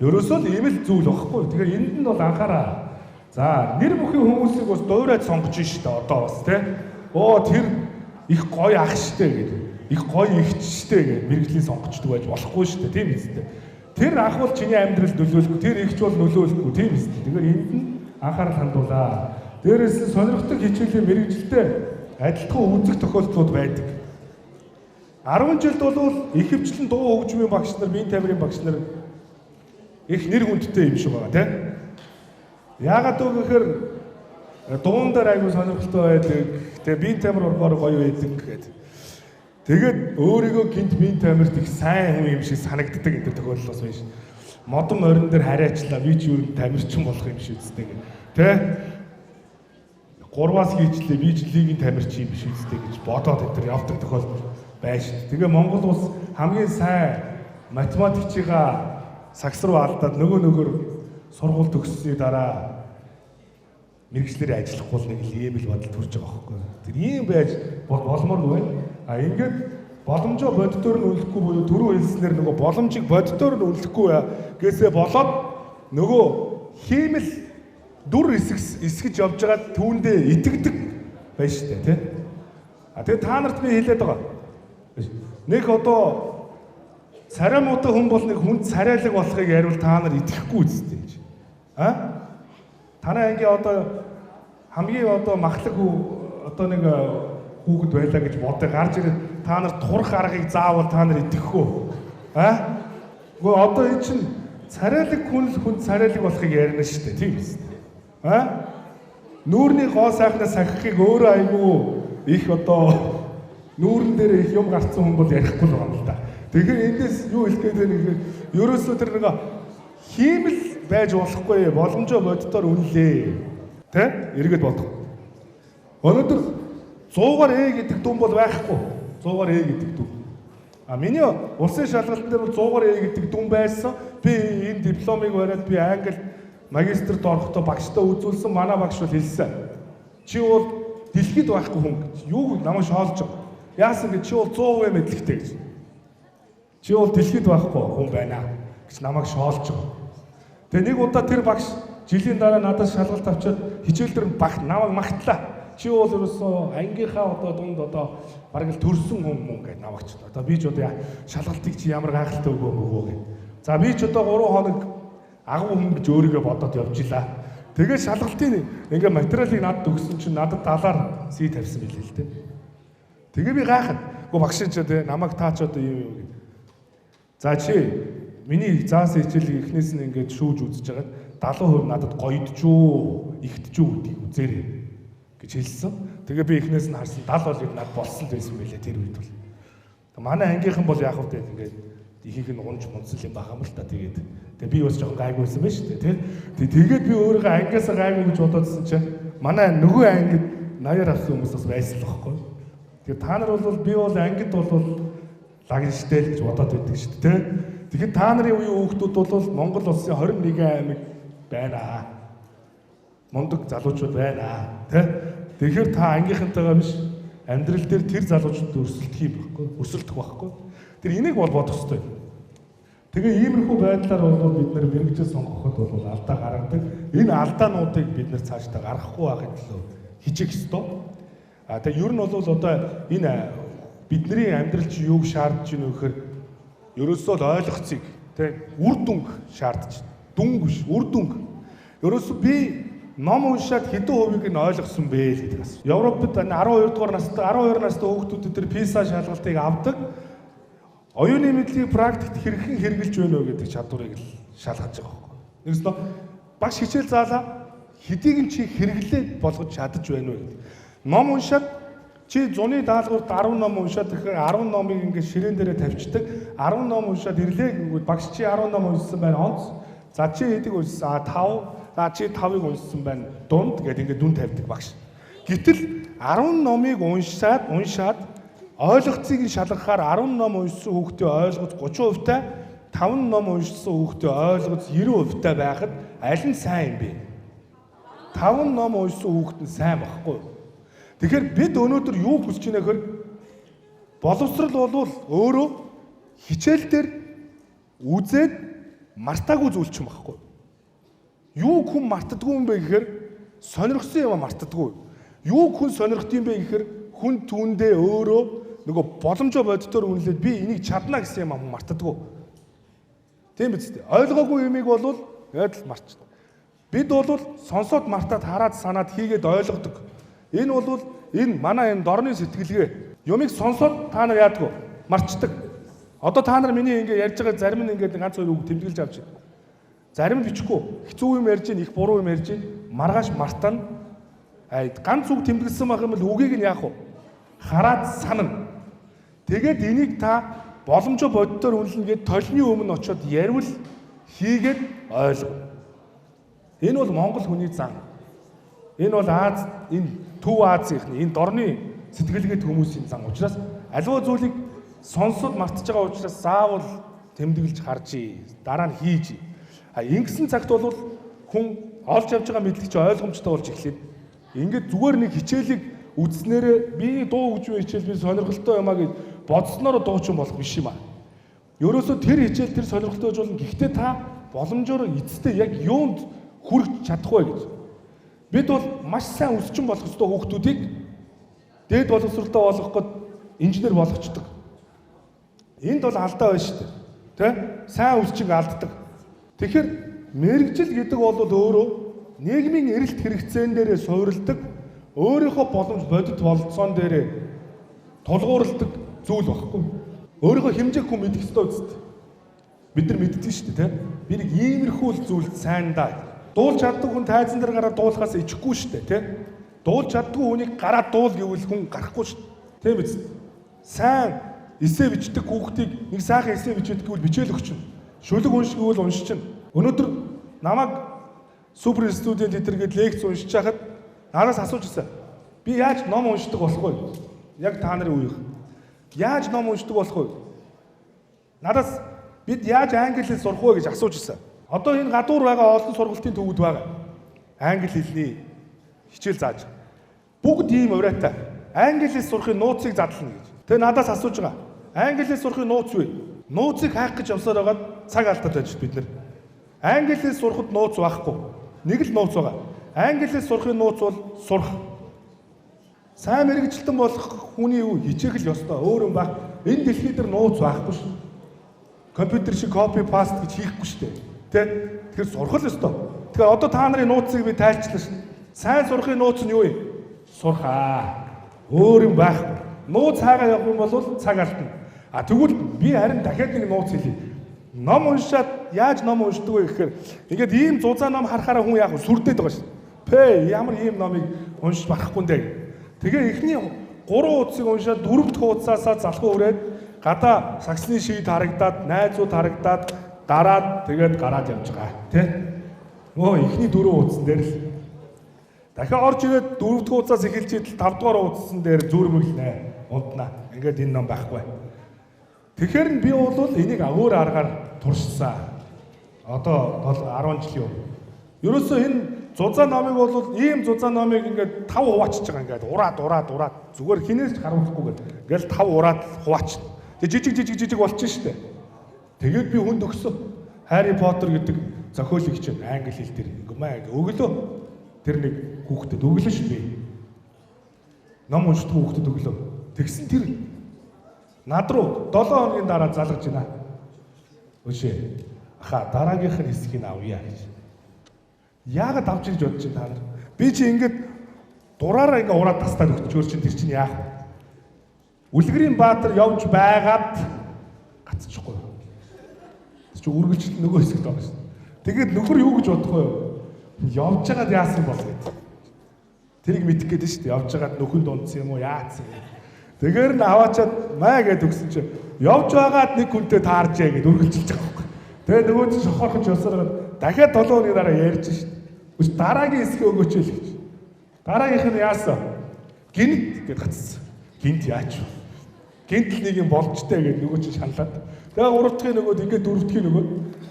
Ерөөсөө л ийм л зүйл багхгүй. Тэгэхээр энд нь бол анхаараа. За, нэр бүхийн хүмүүсийг бас дуурайд сонгож шүү дээ одоо бас тий. Тэр их гоё ах штэ гэдэг. Их гоё ихч штэ гэдэг мэрэгжлийн сонгочдөг байж болохгүй штэ тийм үстэй. Тэр ах бол чиний амьдралд нөлөөлөхгүй, тэр ихч бол нөлөөлөхгүй тийм үстэй. Тэгэхээр энд нь анхаарал хандуулаа. Дээрээс нь сонирхдаг хичээлийн мэрэгжилтэй адилхан үзэх тохиолдлууд байдаг. 10 жилд бол ихэвчлэн дуу хөгжмийн багш нар, биеийн тамирын багш нар их нэр хүндтэй юм шиг байгаа тийм. Яагаад гэвэл дуун дээр аягүй сонирхолтой байдаг. Тэгээ биеийн тамир ургаар гоё байдаг гэдэг. Тэгээд өөрийгөө гинт биеийн тамирт их сайн хүн юм шиг санагддаг гэдэг тохиолдол бас байна ш. Модон морин дээр хараачлаа би ч юу тамирчин болох юм шиг үстэй гэх. Тэ? 3-аас хийчлээ би ч лигийн тамирчин юм биш үстэй гэж бодоод энэ явдаг тохиолдол байна ш. Тэгээ Монгол улс хамгийн сайн математикчигаа сагс руу алдаад нөгөөр сургууль төгссөний дараа мэрэгчлэрээ ажиллахгүй л нэг ийм л бодол төрж байгаа байхгүй. Тэр ийм байж боломоргүй байна. Ингээд боломжоо боддоор нь үлдэхгүй буюу түрүү хэлснээр нөгөө боломжийг боддоор нь үлдэхгүй гэсээ болоод нөгөө хиймэл дүр эсгэж явж байгаа түүндээ итгэдэг байна шүү дээ тий. Тэгээ та нарт би хэлээд байгаа. Нэг одоо царай муутай хүн бол нэг хүнд царайлаг болохыг яриул та нар итгэхгүй үстэй гэж. Танай ангийн одоо хамгийн одоо махлаг одоо нэг хүүхэд байлаа гэж бодё гарч ирээд та нар турах аргыг заавал та нар итгэхгүй. Гэхдээ одоо эн чинь царайлаг хүн царайлаг болохыг ярина шүү дээ тийм үү? Нүүрний гоо сайхнаас сахихыг өөрөө айгүй их одоо нүүрэн дээр их юм гарцсан хүн бол ярихгүй л байгаа юм л да. Тэгэхээр эндээс юу хэлэх гээд байна гэхээр ерөөсөө тэр нэг хиймэл байж болохгүй боломжоо боддоор үнэлээ. Тэ? Эргээд бодох. Өнөөдөр 100-аар гэдэг дүн бол байхгүй. 100-аар гэдэг дүн. Миний улсын шалгалтын дээр бол 100-аар гэдэг дүн байсан. Би энэ дипломыг бариад би англи магистрт орохдоо багштай үзүүлсэн. Манай багш бол хэлсэн. Чи бол дэлхийд байхгүй хүн гэж. Юу намайг шоолж байгаа. Яасан гэж чи бол 100% мэдлэгтэй гэж. Чи бол дэлхийд байхгүй хүн байна гэж намайг шоолж байгаа. Тэгээ нэг удаа тэр багш жилийн дараа надаас шалгалт авчаад хичээл дээр намайг магтлаа. Чи бол ерөөсөө ангийнхаа одоо дунд одоо бараг л төрсөн хүн гэж намайг ч одоо би ч одоо шалгалтыг чи ямар гайхалтай өгөө гэх. За би ч одоо 3 хоног агуу хүн гэж өөрийгөө бодоод явж илаа. Тэгээд шалгалтын ингээ материалыг надад өгсөн чинь надад далаар сий тавьсан билээ л дээ. Тэгээ би гайхаад гоо багш ч одоо намайг таач одоо юм юм. За чи миний заасан хичээлийг эхнээс нь ингээд шүүж үзэж хагаад 70% надад гоёдчүү, ихтчүү гэдгийг үзээрэй гэж хэлсэн. Тэгээ би эхнээс нь харсан 70% бол надад болсон байсан байлээ тэр үед бол. Манай ангийнхан бол яг хөвтэй ингээд ихийг нь унж мунцл юм байгаа юм л та тэгээд. Тэгээ би бас жоохон гайгүйсэн байж тээ тий. Тэгээд би өөрийгөө ангиасаа гайгүй гэж бодоодсэн чинь манай нөгөө ангид 80-аар авсан хүмүүс бас байсан л байхгүй. Тэгээд та нар бол би бол ангид бол лагштэй л гэж бодоод байдаг шүү дээ тий. Тэгэхээр та нарын үеийн хүүхдүүд бол Монгол улсын 21 аймаг байна. Мундаг залуучууд байна тий. Тэгэхээр та ангийнхантайгаа биш амьдрал дээр тэр залуучуудад өрсөлдөх юм байхгүй. Өрсөлдөх байхгүй. Тэр энийг бол бодох хэрэгтэй. Тэгээ иймэрхүү байдлаар бол бид нэр мэрэгжил сонгоход бол алдаа гаргадаг. Энэ алдаануудыг бид нэр цаашдаа гаргахгүй байхын төлөө хичээх ёстой. Тэгээ ер нь бол одоо энэ бидний амьдрал чи юуг шаардж байна вэ гэхээр ерөөсөө л ойлгоцыг тий үр дүнг шаардж байна. Дүнг биш, үр дүнг. Ерөөсөө би ном уншаад хэдэн хувийг нь ойлгосон бэ гэдэг асуу. Европод 12 дугаар настай 12 настай хүүхдүүд тэр PISA шалгалтыг авдаг. Оюуны мэдлэгийг практикт хэрхэн хэрэгжилж байна вэ гэдэг чадварыг л шалгаж байгаа байхгүй. Нэгснэ багш хичээл заалаа хэдийг нь чи хэрэглээд болгож чадаж байна вэ гэдэг. Ном уншаад чи зуны даалгаварт 10 ном уншаад тэгэхээр 10 номыг ингээд ширээн дээрээ тавьчихдаг. 10 ном уншаад ирлээ гэнгүүт багш чи 10 ном уншсан байна онц. За чи хэдийг уншсан 5. За чи 5-ыг уншсан байна дунд гэдэг ингээд дүн тавьдаг багш. Гэтэл 10 номыг уншаад ойлгоцыг шалгахаар 10 ном уншсан хүүхдээ ойлгоц 30% та 5 ном уншсан хүүхдээ ойлгоц 90% та байхад аль нь сайн юм бэ? 5 ном уншсан хүүхэд нь сайн байхгүй. Тэгэхээр бид өнөөдөр юу хүсэж байна гэхээр боловсрал болвол өөрөө хичээл дээр үзээд мартаагүй зүйл ч юм байхгүй. Юу хүн мартдаггүй юм бэ гэхээр сонирхсан юм мартдаггүй. Юу хүн сонирхд юм бэ гэхээр хүн түүндээ өөрөө нөгөө боломжоо боддоор үнэлээд би энийг чадна гэсэн юм мартдаггүй. Тийм биз дээ. Ойлгоогүй юмыг бол яг л марчдаг. Бид бол сонсоод мартаад хараад санаад хийгээд ойлгодог. Энэ бол энэ манай энэ дорны сэтгэлгээ. Юмыг сонсоод та нар яадаг вэ? Марчдаг. Одоо та нар миний ингэ ярьж байгаа зарим нь ингээд ганц хоёр үг тэмдэглэж авч байна. Зарим нь бичихгүй. Хэцүү юм ярьж, их буруу юм ярьж, маргааш мартана. Ганц үг тэмдэглэсэн байх юм бол үгийг нь яах вэ? Хараад санана. Тэгээд энийг та боломжоо боддоор үнэлнэ гэд толны өмнө очиод ярил хийгээд ойлгов. Энэ бол Монгол хүний зан. Энэ бол Аз, энэ Төв Азийнхны, энэ дорны сэтгэлгээт хүмүүсийн зан. Учраас аливаа зүйлийг сонсоод мартаж байгаа учраас заавал тэмдэглэж харжий. Дараа нь хийж. Ингэсэн цагт бол хүн олж авч байгаа мэдлэг чи ойлгомжтой болж эхлэв. Ингээд зүгээр нэг хичээлийг үзснээрээ би дуу хөгжмийн хичээл би сонирхолтой юмаа гэж бодсноор дуучин болох биш юм аа. Ерөөсөө тэр хичээл тэр сонирхолтой гэж болно. Гэхдээ та боломжоор эцэстээ яг юунд хүрэх чадахгүй гэж. Бид бол маш сайн өсчин болох ёстой хүүхдүүдийг дээд боловсролтой болгох гээд инженер болгочдөг. Энд бол алдаа байна шүү дээ. Тэ? Сайн өсчин алддаг. Тэгэхээр мэрэгжил гэдэг бол өөрөө нийгмийн эрэлт хэрэгцээн дээрээ суурилдаг, өөрийнхөө боломж бодит болцоон дээрээ тулгуурладаг зүйл багхгүй. Өөрийнхөө хэмжээгүй мэдэх ёстой үстэй. Бид нар мэддэг шүү дээ, тэ? Би нэг иймэрхүү зүйл сайн даа. Дуулж чаддаг хүн тайзан дээр гараад дуулахаас ичихгүй шүү дээ, тэ? Дуулж чаддгүй хүнийг гараад дуул гэвэл хүн гарахгүй шүү дээ. Тийм биз? Сайн эссе бичдэг хүүхдийг нэг сайхан эссе бичдэг гэвэл бичээл өгч чинь. Шүлэг уншиг гэвэл уншиж чинь. Өнөөдөр намайг супер студент эдэргээд лекц уншиж хахад надаас асууж ирсэн. Би яаж ном уншдаг болох вэ? Яг та нарын үеийнх. Яаж ном уншдаг болох вэ? Надаас бид яаж англи хэл сурах вэ гэж асууж ирсэн. Одоо энэ гадуур байгаа олон сургалтын төвүүд байгаа. Англи хэлний хичээл зааж. Бүгд ийм урайтай. Англи хэл сурахын нууцыг задлана гэж. Тэгээ надаас асууж байгаа. Англи хэл сурахын нууц вэ? Нууцыг хаах гэж явсаар байгаа цаг алдаад байж бид нар. Англи хэл сурахад нууц байхгүй. Нэг л нууц байгаа. Англи хэл сурахын нууц бол сурах. Сайн мэрэгчлэн болох хүний юу хичээх л ёстой. Өөр юм баг. Энэ дэлхий дээр нууц байхгүй шүү. Компьютер шиг копи паст гэж хийхгүй шүү дээ. Тэ? Тэгэхээр сурах л ёстой. Тэгэхээр одоо та нарын нууцыг би тайлчлаа шин. Сайн сурахын нууц нь юу юм? Сурхаа. Өөр юм байхгүй. Нууц хаагаа явах юм бол цаг алдна. А тэгвэл би харин дахиад нэг нууц хэлье. Ном уншаад яаж ном уншдаг вэ гэхээр ингээд ийм зузаан ном харахаараа хүн яг сүрдээд байгаа шин. Пэ ямар ийм номыг уншиж барахгүй нэ. Тэгээ эхний 3 утсыг уншаад 4 дахь утсаасаа залхуу өрөөд гадаа сагсны шийд харагдаад, найзууд харагдаад дараад тэгээд гараад явж байгаа. Тэ? Өө эхний 4 утсан дээр л дахиад орж ирээд 4 дахь утсаас эхэлж идэл 5 дугаар утсан дээр зүрмэглэнэ. Унтнаа. Ингээд энэ ном байхгүй. Тэгэхээр би бол энийг өөр аргаар туршсан. Одоо 10 жилийн өмнө. Ерөөсөө энэ зузаан номыг бол ийм зузаан номыг ингээд 5 хуваачиж байгаа ингээд ураад зүгээр хинээс ч харуулахгүйгээр ингээд 5 ураад хуваачна. Тэг жижиг болчих штэ. Тэгээд би хүнд өгсөн. Harry Potter гэдэг зохиолыг чинь англи хэл дээр ингээд өглөө тэр нэг хүүхдэд өглөө шүү дээ. Ном уншдаг хүүхдэд өглөө. Тэгсэн тэр над руу 7 хоногийн дараа залгаж байна. Өшөө. Аха дараагийнх нь хэсгийг авъя гэж. Яагаад авч ирж бодож байна та нар? Би чи ингээд дураараа ингээд ураад тастаад өгчөөр чинь тэр чинь яах вэ? Үлгэрийн баатар явж байгаад гацчихгүй. Чи үргэлжлэл нөгөө хэсэгт байгаа шин. Тэгээд нөхөр юу гэж бодох вэ? Явж байгаад яасан бол гэдэг. Тэрийг мэдэх гээд шүү дээ. Явж байгаад нөхөнд унтсан юм уу яатсан юм. Тэгээр нь аваачаад маа гэд өгсөн чи явж байгаад нэг хүнтэй тааржээ гэд үргэлжилж байгаа байхгүй. Тэгээд нөгөө чинь шохорхож явсараад дахиад 7 өдрийн дараа ярьж шин. Үс дараагийн хэсгээ өгөөч л гэж. Дараагийнх нь яасан? Гинт гэд гацсан. Гинт яач вэ? Гинт л нэг юм болжтэй гэд нөгөө чинь шаналаад. Тэгээ 3 дахь нөгөөд ингээд 4 дахь нөгөө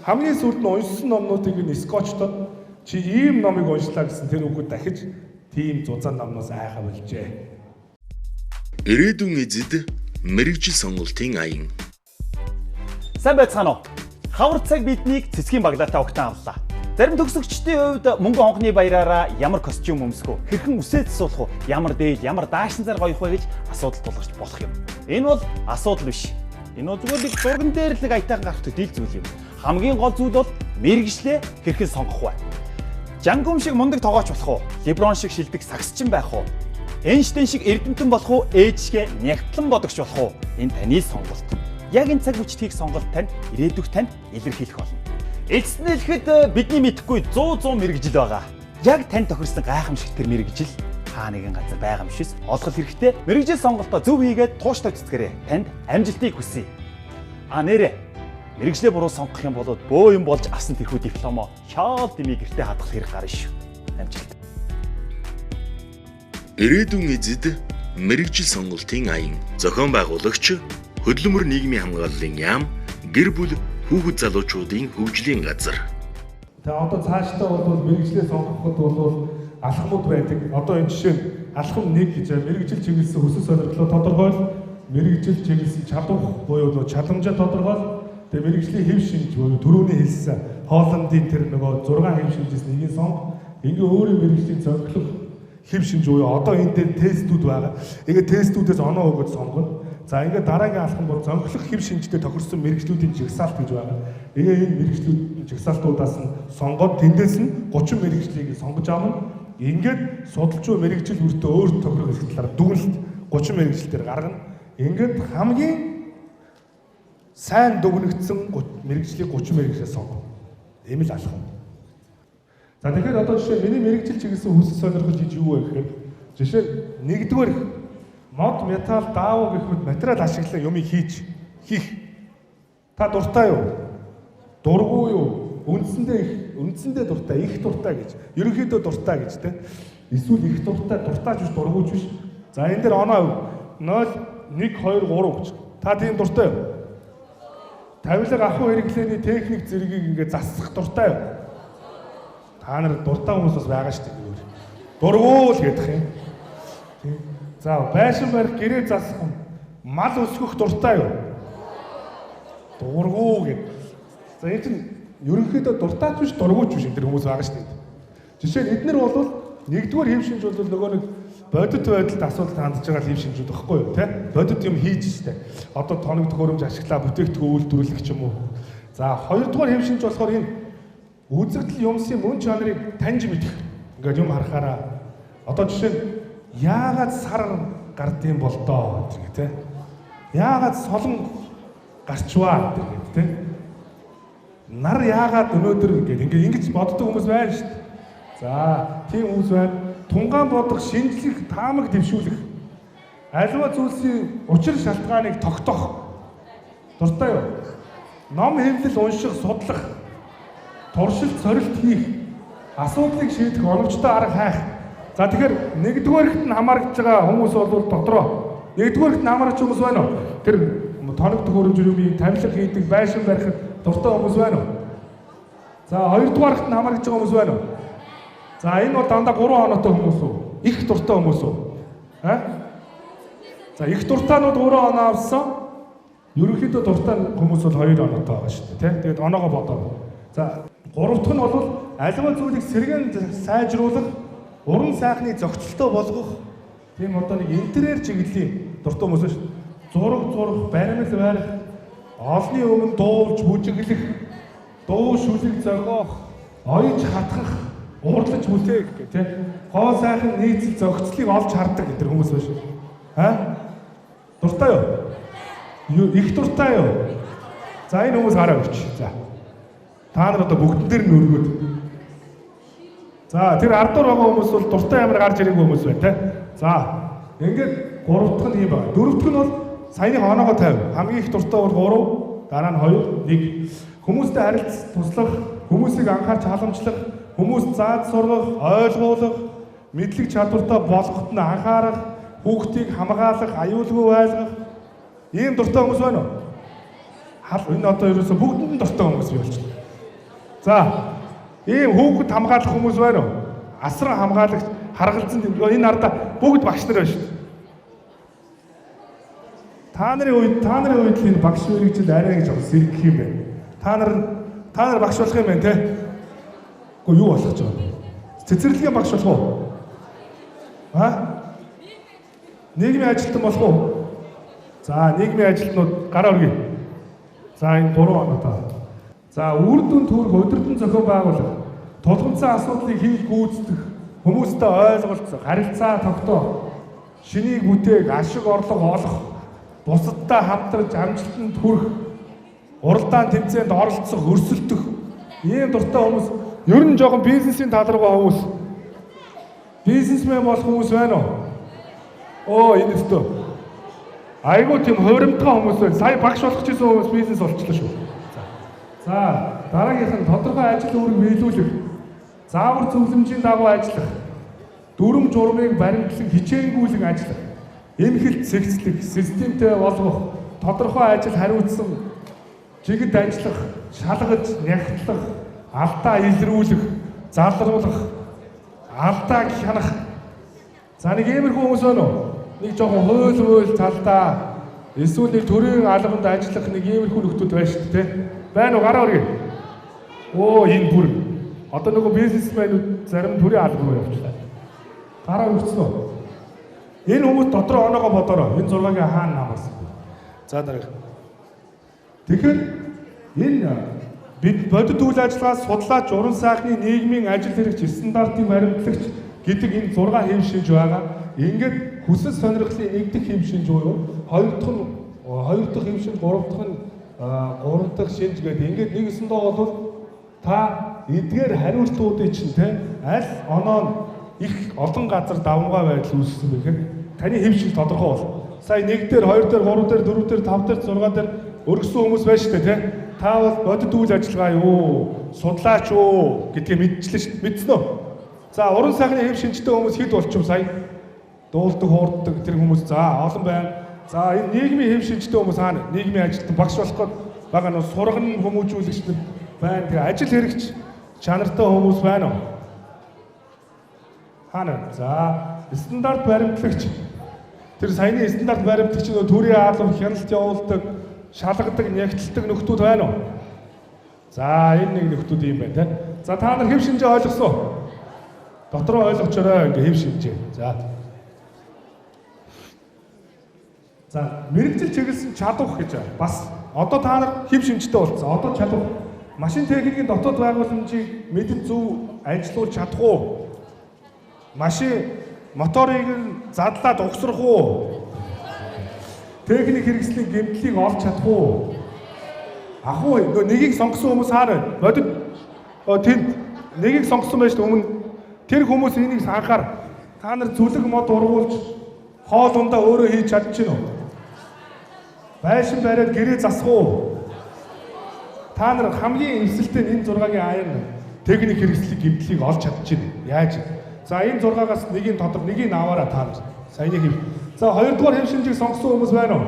хамгийн сүүлд нь уншсан номнуудыг нь скотчтод чи ийм номыг уншлаа гэсэн тэр үгүүд дахиж тийм зузаан номноос айхаа болжээ. Ирээдүйн эзэд мэрэгжил сонголтын аян. Сайн байцгаана уу? Хавар цаг биднийг цэцгийн баглаатай огтон авлаа. Зарим төгсөгчдийн хувьд мөнгө хонхны баяраараа ямар костюм өмсөх вэ? Хэрхэн үсээ засуулах вэ? Ямар дээл, ямар даашин зар гоёх вэ гэж асуудал тулгарч болох юм. Энэ бол асуудал биш. Энэ бол зүгээр нэг зурган дээр л нэг аятайхан гарах төдийл зүйл юм. Хамгийн гол зүйл бол мэрэгжлээ хэрхэн сонгох вэ? Жангум шиг мундаг тогооч болох уу? Леброн шиг шилдэг сагсчин байх уу? Эйнштейн шиг эрдэмтэн болох уу? Ээжгээ нягтлан бодогч болох уу? Энэ таны сонголт. Яг энэ цаг үечдгийг сонголт тань ирээдүйг танд илэрхийлэх болно. Эцэст нь хэлэхэд бидний мэдэхгүй 100 мэрэгжил байгаа. Яг тань тохирсон гайхамшигт тэр мэрэгжил та нэгэн газар байгаа юм шээс олох хэрэгтэй. Мэрэгжил сонголтоо зөв хийгээд тууштай цэцгэрээ. Танд амжилтыг хүсье. Нэрэ мэрэгжлээ буруу сонгох юм бол бөө юм болж авсан тэрхүү дипломо шаал дэмий гэртээ хадгалах хэрэг гарна шүү. Амжилт. Ирээдүйн эзэд мэрэгжил сонголтын аян. Зохион байгуулагч хөдөлмөр нийгмийн хамгааллын яам, гэр бүл хүүхэд залуучуудын хөгжлийн газар. Тэгээ одоо цаашдаа бол мэрэгжлээ сонгоход бол алхмууд байдаг. Одоо энэ жишээ нь алхам 1 гэж мэрэгжил чиглэсэн хүсэл сонирхлоо тодорхойл, мэрэгжил чиглэсэн чадвах буюу чадамжаа тодорхойл, тэгээ мэрэгжлийн хэв шинж буюу түрүүний хэлсэн Холландын тэр нөгөө 6 хэв шинжээс нэгийг сонго. Ингээ өөрийн мэрэгжлийн зорилго хэв шинж буюу одоо энэ дээр тестүүд байгаа. Ингээ тестүүдээс оноо өгөөд сонгоно. За ингээд дараагийн алхам бол зонхлох хэв шинжтэй тохирсон мэрэгчлүүдийн жигсаалт гэж байгаа. Энэ мэрэгчлүүд жигсаалтуудаас нь сонгоод тэндээс нь 30 мэрэгчлийг сонгож авна. Ингээд судалж буй мэрэгжил бүртээ өөр тохирох хэсэг талаар дүгнэлт 30 мэрэгжил дээр гаргана. Ингээд хамгийн сайн дүгнэгдсэн мэрэгжлийг 30 мэрэгчлээ сонгоно. Ийм л алхам. За тэгэхээр одоо жишээ миний мэрэгжил чиглэсэн хүсэл сонирхол гэж юу вэ гэхээр жишээ нэгдүгээр мод, металл, даав гэх мэт материал ашиглан юмыг хийх. Та дуртай юу? Дургүй юу? Үндсэндээ дуртай, их дуртай гэж. Ерөнхийдөө дуртай гэж тэ. Эсвэл их дуртай, дуртайч биш, дургүйч биш. За энэ дээр оноо 0 1 2 3 гэж. Та тийм дуртай юу? Тавилга ахуй хэрэглээний техник зэргийг ингээд засах дуртай юу? Та нар дуртай хүмүүс бас байгаа шүү дээ. Дургуул гэдэг юм. Тийм. За байшин барих гэрээ засах юм. Мал өсгөх дуртай юу? Дургуу гэдэг. За энэ чинь ерөнхийдөө дуртайч биш дургууч биш энэ хүмүүс байгаа шүү дээ. Жишээ нь эднэр бол нэгдүгээр хэв шинж бол нөгөө нэг бодит байдалд асуудалд хандж байгаа хэв шинжүүд багхгүй юу те? Бодит юм хийж штэ. Одоо тоног төхөөрөмж ашиглаа бүтээгдэхүүн үйлдвэрлэх ч юм уу. За хоёрдугаар хэв шинж болохоор энэ үзэгдэл юмсын мөн чанарыг таньж мэдэх. Ингээд юм харахаараа одоо жишээ нь яагаад сар гардыг бол доо гэх те? Яагаад солон гарчваа гэх те? Нар яагаад өнөөдөр ингэж боддог хүмүүс байна шүү дээ. За тийм хүмүүс байна. Тунгаан бодох, шинжлэх, таамаг дэвшүүлэх. Аливаа зүйлсийн учир шалтгааныг тогтоох. Дуртай юу? Ном хэвлэл унших, судлах, туршилт, сорилт хийх, асуудлыг шийдэх оновчтой арга хайх. За тэгэхээр нэгдүгээрт нь хамаарч байгаа хүмүүс бол дотроо. Нэгдүгээрт нь хамаарч хүмүүс байна уу? Тэр тоног төхөөрөмжийн тавилга хийдэг, байшин барихад дуртай хүмүүс байна уу? За хоёрдугаарт нь хамаарч байгаа хүмүүс байна уу? За энэ бол дандаа 3 оноотой хүмүүс үү? Их дуртай хүмүүс үү? За их дуртаанууд 3 оноо авсан. Ерөнхийдөө дуртай хүмүүс бол 2 оноотой байгаа шүү дээ, тийм. Тэгээд оноогоо бодоо. За гурав дахь нь бол аливаа зүйлийг сэргэн сайжруулах, уран сайхныг зохицолтой болгох. Тийм одоо нэг интерьер чиглэлийн дуртай хүмүүс шүү дээ. Зураг, баримт барих, олны өмнө дуулж бүжиглэх, дуу шүлэг зогоох, оёж хатгах, уурлаж бүтээх гэх тийм. Гоо сайхан нийцэл зохицлыг олж хардаг гэдэг хүмүүс байна шүү. Дуртай юу? Их дуртай юу? За энэ хүмүүс гараа өгч. За. Та нар одоо бүгдэн дээр нь өргөд. За тэр ардуур байгаа хүмүүс бол дуртай амар гарч ирээгүй хүмүүс байна те. За ингээд гурав дахь нь юм байна. Дөрөв дахь нь бол саяны оноогоо 50. Хамгийн их дуртай бол 3, дараа нь 2, 1. Хүмүүстэй харилцах, туслах, хүмүүсийг анхаарч халамжлах, хүмүүст зааж сургах, ойлгуулах, мэдлэг чадвартай болгоход нь анхаарах, хүүхдийг хамгаалах, аюулгүй байлгах. Ийм дуртай хүмүүс байна уу? Энэ одоо ерөөсө бүгдэнд нь дуртай хүмүүс болчихлоо. За, ийм хүүхэд хамгаалах хүмүүс байна уу? Асран хамгаалагч, харгалзан энэ ардаа бүгд багш нар байна шүү дээ. Та нарын үед л энэ багш мэрэгжил арай гэж сэргэх юм байна. Та нар багш болох юм байна те. Гэхдээ юу болох ч байна. Цэцэрлэгийн багш болох уу? Нийгмийн ажилтан болох уу? За, нийгмийн ажилтнууд гараа өргөе. За, энэ 3 оноо. За, үр дүнд хүрэх удирдан зохион байгуулах, тулгымцсан асуудлыг хийж гүйцэтгэх, хүмүүстэй ойлголцох, харилцаа тогтоох, шинийг бүтээх, ашиг орлого олох, бусадтай хамтарч амжилтанд хүрэх, уралдаан тэмцээнд оролцох, өрсөлдөх. Ийм дуртай хүмүүс, ер нь жоохон бизнесийн талруугаа хүмүүс. Бизнесмен болох хүмүүс байна уу? Энэ өстөө. Айгуу тийм хуурамтгай хүмүүс байна. Сая багш болох гэсэн хүмүүс бизнес болчихлоо шүү. За, дараагийнх нь тодорхой ажил үүрэг биелүүлэх, заавар зөвлөмжийн дагуу ажиллах, дүрм журмыг баримтлан хичээнгүүлэн ажиллах, эмхэлт сэгцлэх, системтэй болгох, тодорхой ажил хариуцсан, жигд ажиллах, шалгаж, нягтлах, алдаа илрүүлэх, залруулах, алдаа хянах. За нэг иймэрхүү хүмүүс байна уу? Нэг жоохон хууль талдаа эсвэл нэг төрийн албанд ажиллах нэг иймэрхүү нөхдүүд байна шүү дээ. Байна уу? Гараа өргөе. Энэ бүр одоо нөгөө бизнесмэнүүд зарим төрийн албанд явуулчихлаа. Гараа өргөцсөн үү? Энэ хүмүүс дотроо оноогоо бодороо. Энэ 6-гийн хаана намаас. За дараа. Тэгэхээр энэ бид бодит үйл ажиллагаа судлаач, уран сайхны нийгмийн ажил хэрэгч, стандартын баримтлагч гэдэг энэ 6 хэв шинж байгаа. Ингээд хүсэл сонирхлын нэгдэх хэв шинж буюу хоёр дахь хэв шинж, гурав дахь шинж гэдэг. Ингээд нэгсэндээ бол та эдгээр хариултуудыг чинь те аль оноо нь их олон газар давмгай байдал үүссэн бэхээр таны хэв шинж тодорхой бол. Сая 1 дээр, 2 дээр, 3 дээр, 4 дээр, 5 дээр, 6 дээр өргөсөн хүмүүс байна шүү дээ те. Та бол бодит үйл ажиллагаа юу, судлаач юу гэдгийг мэдсэн үү? За, уран сайхны хэв шинжтэй хүмүүс хэд болчих сая? Дуулдаг, хуурддаг тэр хүмүүс олон байна. За, энэ нийгмийн хэв шинжтэй хүмүүс хаана? Нийгмийн ажилтан багш болох гээд байгаа нь сурган хүмүүжүүлэгч нар байна. Тэгээ ажил хэрэгч чанартай хүмүүс байна уу? Хаана? За, стандарт баримтлагч. Тэр саяны стандарт баримтлагч нь төрийн албан хяналт явуулдаг, шалгадаг, нягтладаг нөхдүүд байна уу? За, энэ нэг нөхдүүд юм байна те. За, та нар хэв шинжээ ойлгосон уу? Дотроо ойлгочоорой ингээ хэв шинжээ. За. За мэрэгжил чиглэсэн чадвах гэж байна. Бас одоо та нар хэв шинжтэй болсон. Одоо чадвах машин техникийн дотоод байгууламжийг мэдэн зөв ажиллуулж чадах уу? Машин моторыг задлаад угсрах уу? Техник хэрэгслийн гэмтлийг олж чадах уу? Ах уу нэгийг сонгосон хүмүүс хараа. Бодит тэнд нэгийг сонгосон байж өмнө тэр хүмүүс энийг анхаар та нар зүлэг мод ургуулж хоол ундаа өөрөө хийж чадчихна уу? Байшин бариад гэрээ засах уу? Та нар хамгийн эвсэлтэй энэ 6-гийн аян техник хэрэгслийг гэмтлийг олж чадчихна. Яаж? За энэ 6-аас нэгийг тодор нэгийг аваараа та нар. Саяны хэв. За 2 дугаар хэв шинжийг сонгосон хүмүүс байна уу?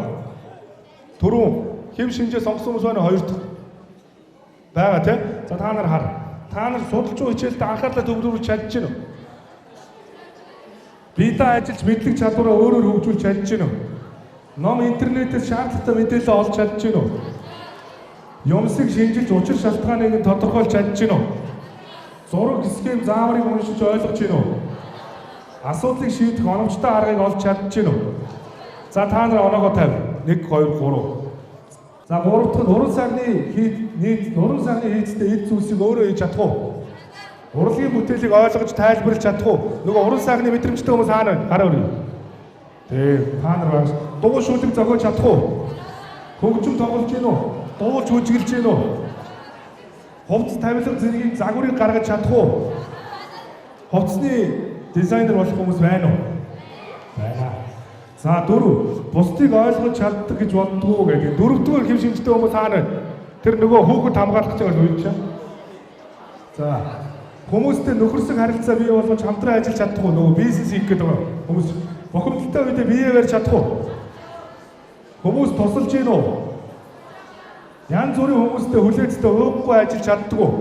Түрүүн хэв шинжээ сонгосон хүмүүс байна уу? 2 дахь. Бага тий. За та нар хар. Та нар судалж буй хичээлд анхаарлаа төвлөрүүлж чадчихна уу? Бидаа ажиллаж мэдлэг чадвараа өөрөөр хөгжүүлж чадчихна уу? Ном интернетээс шаардлагатай мэдээлэл олж чадчихна уу? Юмсыг шинжилж учир шалтгааныг тодорхойлж чадчихна уу? Зураг схем зааврыг уншиж ойлгож гин үү? Асуудлыг шийдэх оновчтой аргыг олж чадчихна уу? За та нар оноогоо тавь. 1 2 3. За 3 дахь нь уран сайхны хийцтэй эд зүйлсийг өөрөө хийж чадах уу? Урлагийн бүтээлийг ойлгож тайлбарлаж чадах уу? Нөгөө уран сайхны мэдрэмжтэй хүмүүс хаана вэ? Гараа өргөе. Тэг та нар байна. Дуу шүлэг зохиож чадах уу? Хөгжим тоглож гин үү? Дуулж хүжгэлж гин үү? Хувцс тавилга зэргийг загварыг гаргаж чадах уу? Хувцсны дизайнер болох хүмүүс байна уу? Байна. За 4. Бусдыг ойлгож чаддаг гэж боддгоо гэдэг. 4-р хэв шинжтэй хүмүүс хаана вэ? Тэр нөгөө хүүхэд хамгаалах гэж үйл чаа. За хүмүүстэй нөхөрсөг харилцаа бий болгож хамтран ажиллаж чадах уу? Нөгөө бизнес хийх гэдэг хүмүүс бохирдолтой үедээ бие барьж чадах уу? Хүмүүс тусалж гин үү? Янз бүрийн хүмүүстэй хүлээцтэй өөхгүй ажиллаж чаддаг уу?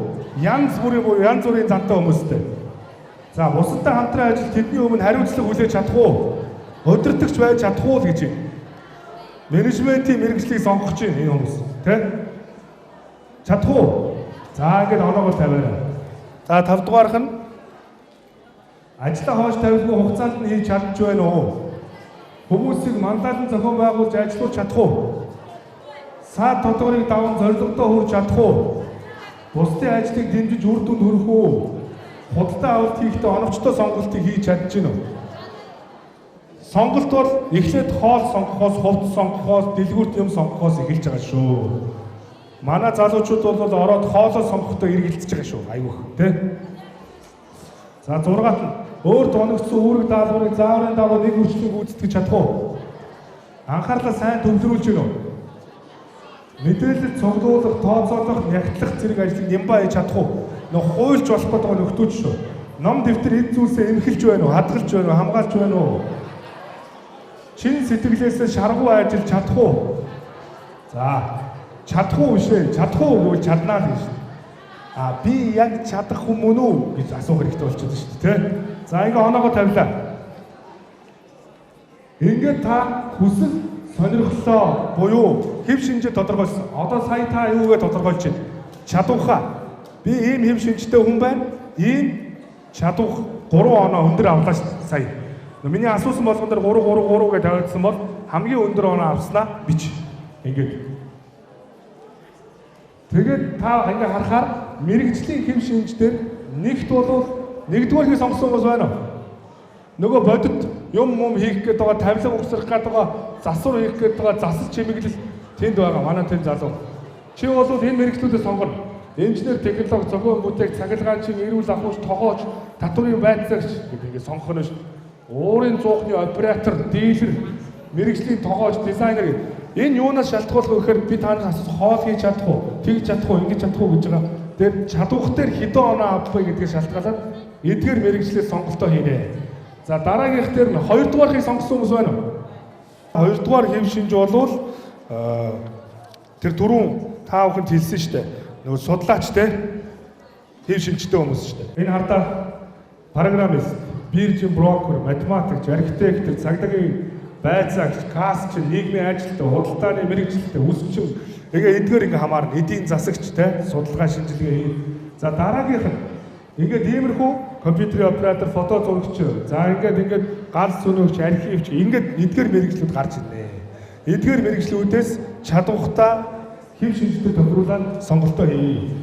Янз бүрийн зантай хүмүүстэй. За бусадтай хамтран ажиллаж тэдний өмнө хариуцлага хүлээж чадах уу? Өдөртөгч байж чадах уу гэж байна. Менежментийн мэргэжлийг сонгох чинь энэ хүмүүс, тэ? Чадах уу? За ингээд оноогоо тавиарай. За 5 дугаарх нь ажлаа хоош тавилгүй хугацаанд нь хийж чадж байна уу? Хүмүүсийг манлайлан зохион байгуулж ажиллуулж чадах уу? Саад тодорхойлыг даван зорилготой хүрч чадах уу? Бусдын ажлыг дэмжиж үр дүнд хүрэх үү? Худалдаа авалт хийхдээ оновчтой сонголтыг хийж чадчихна уу? Сонголт бол эхлээд хоол сонгохоос, хувцас сонгохоос, дэлгүүрт юм сонгохоос эхэлж байгаа шүү. Манай залуучууд бол ороод хоолоо сонгохдоо эргэлдэж байгаа шүү. Айгүйх, тэ? За 6-т нь өөр доногдсон үүрэг даалгаврыг зааврын дагуу нэг үржлийг гүйцэтгэж чадах уу? Анхаарлаа сайн төвлөрүүлж гин үү? Мэдээлэл цуглуулах, тооцоолох, нягтлах зэрэг ажлыг нямбаа хийж чадах уу? Нөх хуульч болох гэдэг нөхдөөч шүү. Ном дэвтэр эд зүйлсээ эмхэлж байна уу? Хадгалж байна уу? Хамгаалж байна уу? Чин сэтгэлээсээ шаргуу ажиллаж чадах уу? За чадах уу биш ээ? Чадах уу гэвэл чаднаа л гэж. Би яг чадах юм уу гэж асуух хэрэгтэй болчиход шүү дээ, тэ? За ингээ оноогоо тавилаа. Ингээд та хүсэл сонирхлоо буюу хэв шинжээ тодорхойлсон. Одоо сая та юугээ тодорхойлж байна? Чадвахаа. Би ийм хэв шинжтэй хүн байна. Ийм чадвах 3 оноо өндөр авлаа сая. Миний асуусан болгон дээр 3 гэж тавьсан бол хамгийн өндөр оноо авснаа бич. Ингээд. Тэгээд та ингээ харахаар мэрэгжлийн хэв шинжтэй нэгт бол 1-р сонгосон хүмүүс байна уу? Нөгөө бодит юм хийх гээд байгаа, тавилга угсрах гээд байгаа, засвар хийх гээд байгаа, засал чимэглэл тэнд байгаа. Манай тэнд залуу. Чи бол энэ мэрэгчлүүдээ сонгоно. Инженер, технологи, зохион бүтээх, цахилгаанчин, эрүүл ахуйч, тогооч, татврын байцаагч гэдэг ингээ сонгох нь шүү. Уурын зуухны оператор, дилер, мэрэгжлийн тогооч, дизайнер энэ юунаас шалтгаалх вэ гэхээр би танаас асуух хоол хийж чадах уу, тэгж чадах уу, ингэж чадах уу гэж байгаа. Тэгээд чадвах дээр хэдэн оноо авах вэ гэдгийг шалтгаалаад эдгээр мэрэгчлээс сонголтоо хийнэ. За дараагийнх дээр нь 2 дугаарыг сонгосон хүмүүс байна уу? 2 дугаар хэв шинж болвол тэр түрүүн та бүхэнд хэлсэн шүү дээ. Нөгөө судлаач те хэв шинжтэй хүмүүс шүү дээ. Энэ хардаа программист, биржийн брокер, математикч, архитектор, цагдаагийн байцаагч, кассч, нийгмийн ажилтан, худалдааны мэргэжилтэн, үсгчин эдгээр ингээ хамаарна. Эдийн засагч те судалгаа шинжилгээ хийн. За дараагийнх нь ингээд иймэрхүү компьютерийн оператор, фото зурагч, за ингээд галс сүнэгч, архивч ингээд эдгээр мэргэжлүүд гарч ирнэ. эдгээр мэрэгчлүүдээс чадвартай хэв шинжилгээ тохируулаад сонголтоо хий.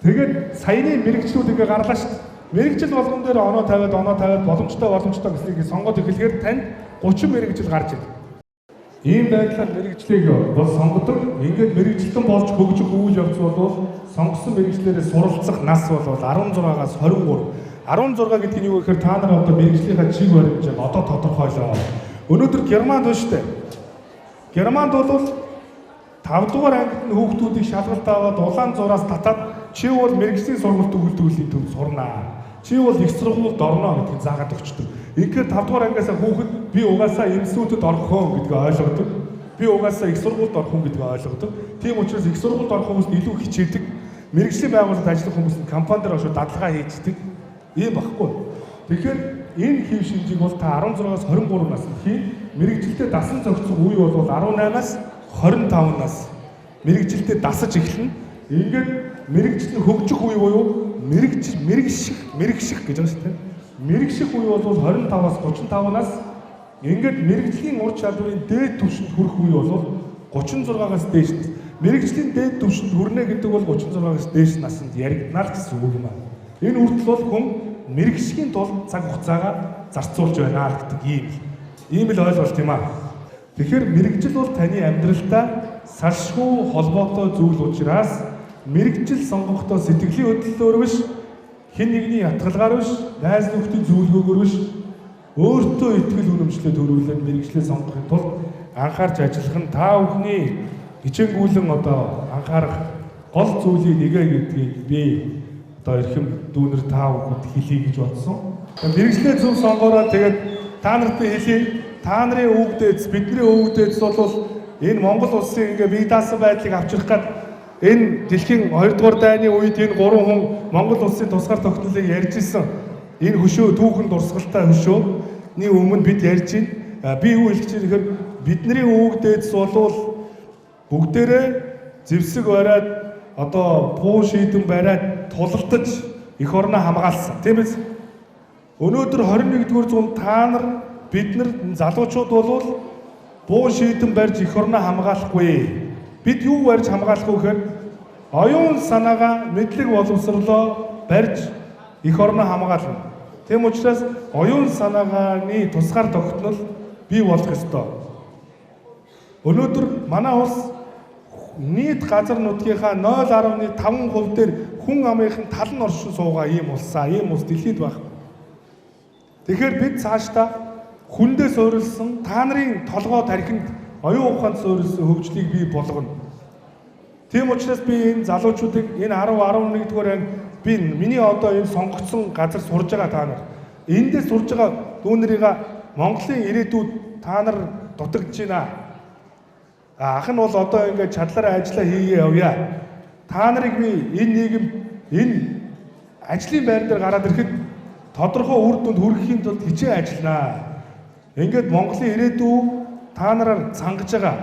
Тэгээд саяны мэрэгчлүүд ингээ гарлаа шүү дээ. Мэрэгжил болгон дээр оноо тавиад боломжтой гэснийг сонгоод эхлэхээр танд 30 мэрэгжил гарч ирнэ. Ийм байдлаар мэрэгжлийг бол сонгодог. Ингээд мэрэгжилтэн болж хөгжих үйл явц бол сонгосон мэрэгчлэрээ суралцах нас бол 16-аас 23. 16 гэдэг нь юу гэхээр та нар одоо мэрэгжлийнхаа чиг баримжааг одоо тодорхойлоо. Өнөөдөр Германд байна шүү дээ. Германд бол 5 дугаар ангид нь хүүхдүүдийг шалгалт аваад улаан зураас татаад чи бол мэрэгжлийн сургалт өгүүлдэг төв сурнаа. Чи бол их сургуульд орно гэдгийг заагаад өгчдөг. Ингээд 5 дугаар ангиасаа хүүхэд би угаасаа институтэд орох хүн гэдгийг ойлгодог. Би угаасаа их сургуульд орох хүн гэдгийг ойлгодог. Тийм учраас их сургуульд орох хүмүүст илүү хичээдэг. Мэргэжлийн байгууллагад ажиллах хүмүүс нь компанидэр очоод дадлага хийждэг. Ийм багхгүй. Тэгэхээр энэ хэв шинжийг бол та 16-аас 23 наснд хийн. Мэргэжилтэд дасан зохицох үе бол 18-аас 25 нас. Мэргэжилтэд дасаж эхэлнэ. Ингээд мэрэгжил нь хөгжих үе буюу мэрэгших гэж байна шүү дээ. Мэрэгших үе бол 25-аас 35 нас. Ингээд мэрэгжлийн ур чадварын дээд түвшинд хүрэх үе бол 36-аас дээш нас. Мэрэгжлийн дээд түвшинд хүрнэ гэдэг бол 36-аас дээш наснд яригдана гэсэн үг юм аа. Энэ үртэл бол хүн мэрэгшхийн тулд цаг хугацаагаа зарцуулж байна гэдэг ийм л ойлголт юм аа. Тэгэхээр мэрэгжил бол таны амьдралдаа салшгүй холбоотой зүйл учраас мэрэгжил сонгохдоо сэтгэлийн хөдлөлөөр биш, хэн нэгний ятгалгаар биш, найз нөхдийн зөвлөгөөгөөр биш, өөртөө итгэл үнэмшлээ төрүүлээд мэрэгжлээ сонгохын тулд анхаарч ажиллах нь та бүхний хичээнгүйлэн одоо анхаарах гол зүйлийн нэгэ гэдгийг би одоо эрхэм дүүнэр та бүхэнд хэлье гэж бодсон. Мэрэгжлээ зөв сонгороо тэгээд та нарт би хэлье. Та нарын өвгдөөс бидний өвгдөөс бол энэ Монгол улсын ингээ бие даасан байдлыг авчрах гээд энэ дэлхийн 2 дугаар дайны үед энэ 3 хүн Монгол улсын тусгаар тогтнолыг ярьж исэн. Энэ хөшөө түүхэн дурсгалтай хөшөөний өмнө бид ярьж байна. Би юу хэлж байгаа гэхээр бидний өвгдөөс бол бүгдээрээ зэвсэг бариад одоо пуу шийдэн бариад тулалдаж эх орноо хамгаалсан. Тийм биз? Өнөөдөр 21-р зуунд та нар бид нар залуучууд бол буу шийдэн барьж эх орноо хамгаалахгүй. Бид юу барьж хамгаалах вэ гэхээр оюун санаагаа мэдлэг боловсрлоо барьж эх орноо хамгаална. Тийм учраас оюун санаагааны тусгаар тогтнол бий болох ёстой. Өнөөдөр манай улс нийт газар нутгийнхаа 0.5% дээр хүн амынхын тал нь оршин суугаа ийм улсаа, ийм улс дэлхийд байх. Тэгэхээр бид цаашдаа хүндээ суурилсан та нарын толгой тархинд оюун ухаанд суурилсан хөгжлийг бий болгоно. Тийм учраас би энэ залуучуудыг энэ 10, 11-р анги би миний одоо энэ сонгогдсон газар сурж байгаа та нар. Эндээ сурж байгаа дүүнэрийгээ Монголын ирээдүйд та нар дутагдж байна. Ах нь бол одоо ингээд чадлаараа ажиллаа хийгээ явъя. Та нарыг би энэ нийгэм энэ ажлын байр дээр гараад ирэхэд тодорхой үр дүнд хүрэхийн тулд хичээн ажилланаа. Ингээд Монголын ирээдүй та нараар цангаж байгаа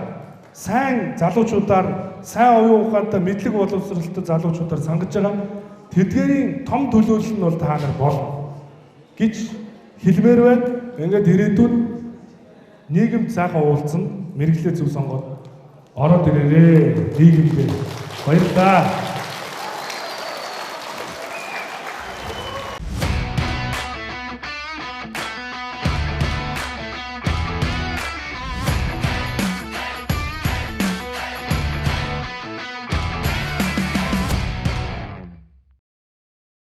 сайн залуучуудаар, сайн оюун ухаантай мэдлэг боловсролтой залуучуудаар цангаж байгаа тэдгээрийн том төлөөлөл нь бол та нар болно гэж хэлмээр байна. Ингээд ирээдүйд нийгэм цаахан уулзсан мэрэгчлээ зөв сонгоод ороод ирээрээ нийгэмдээ баярлалаа.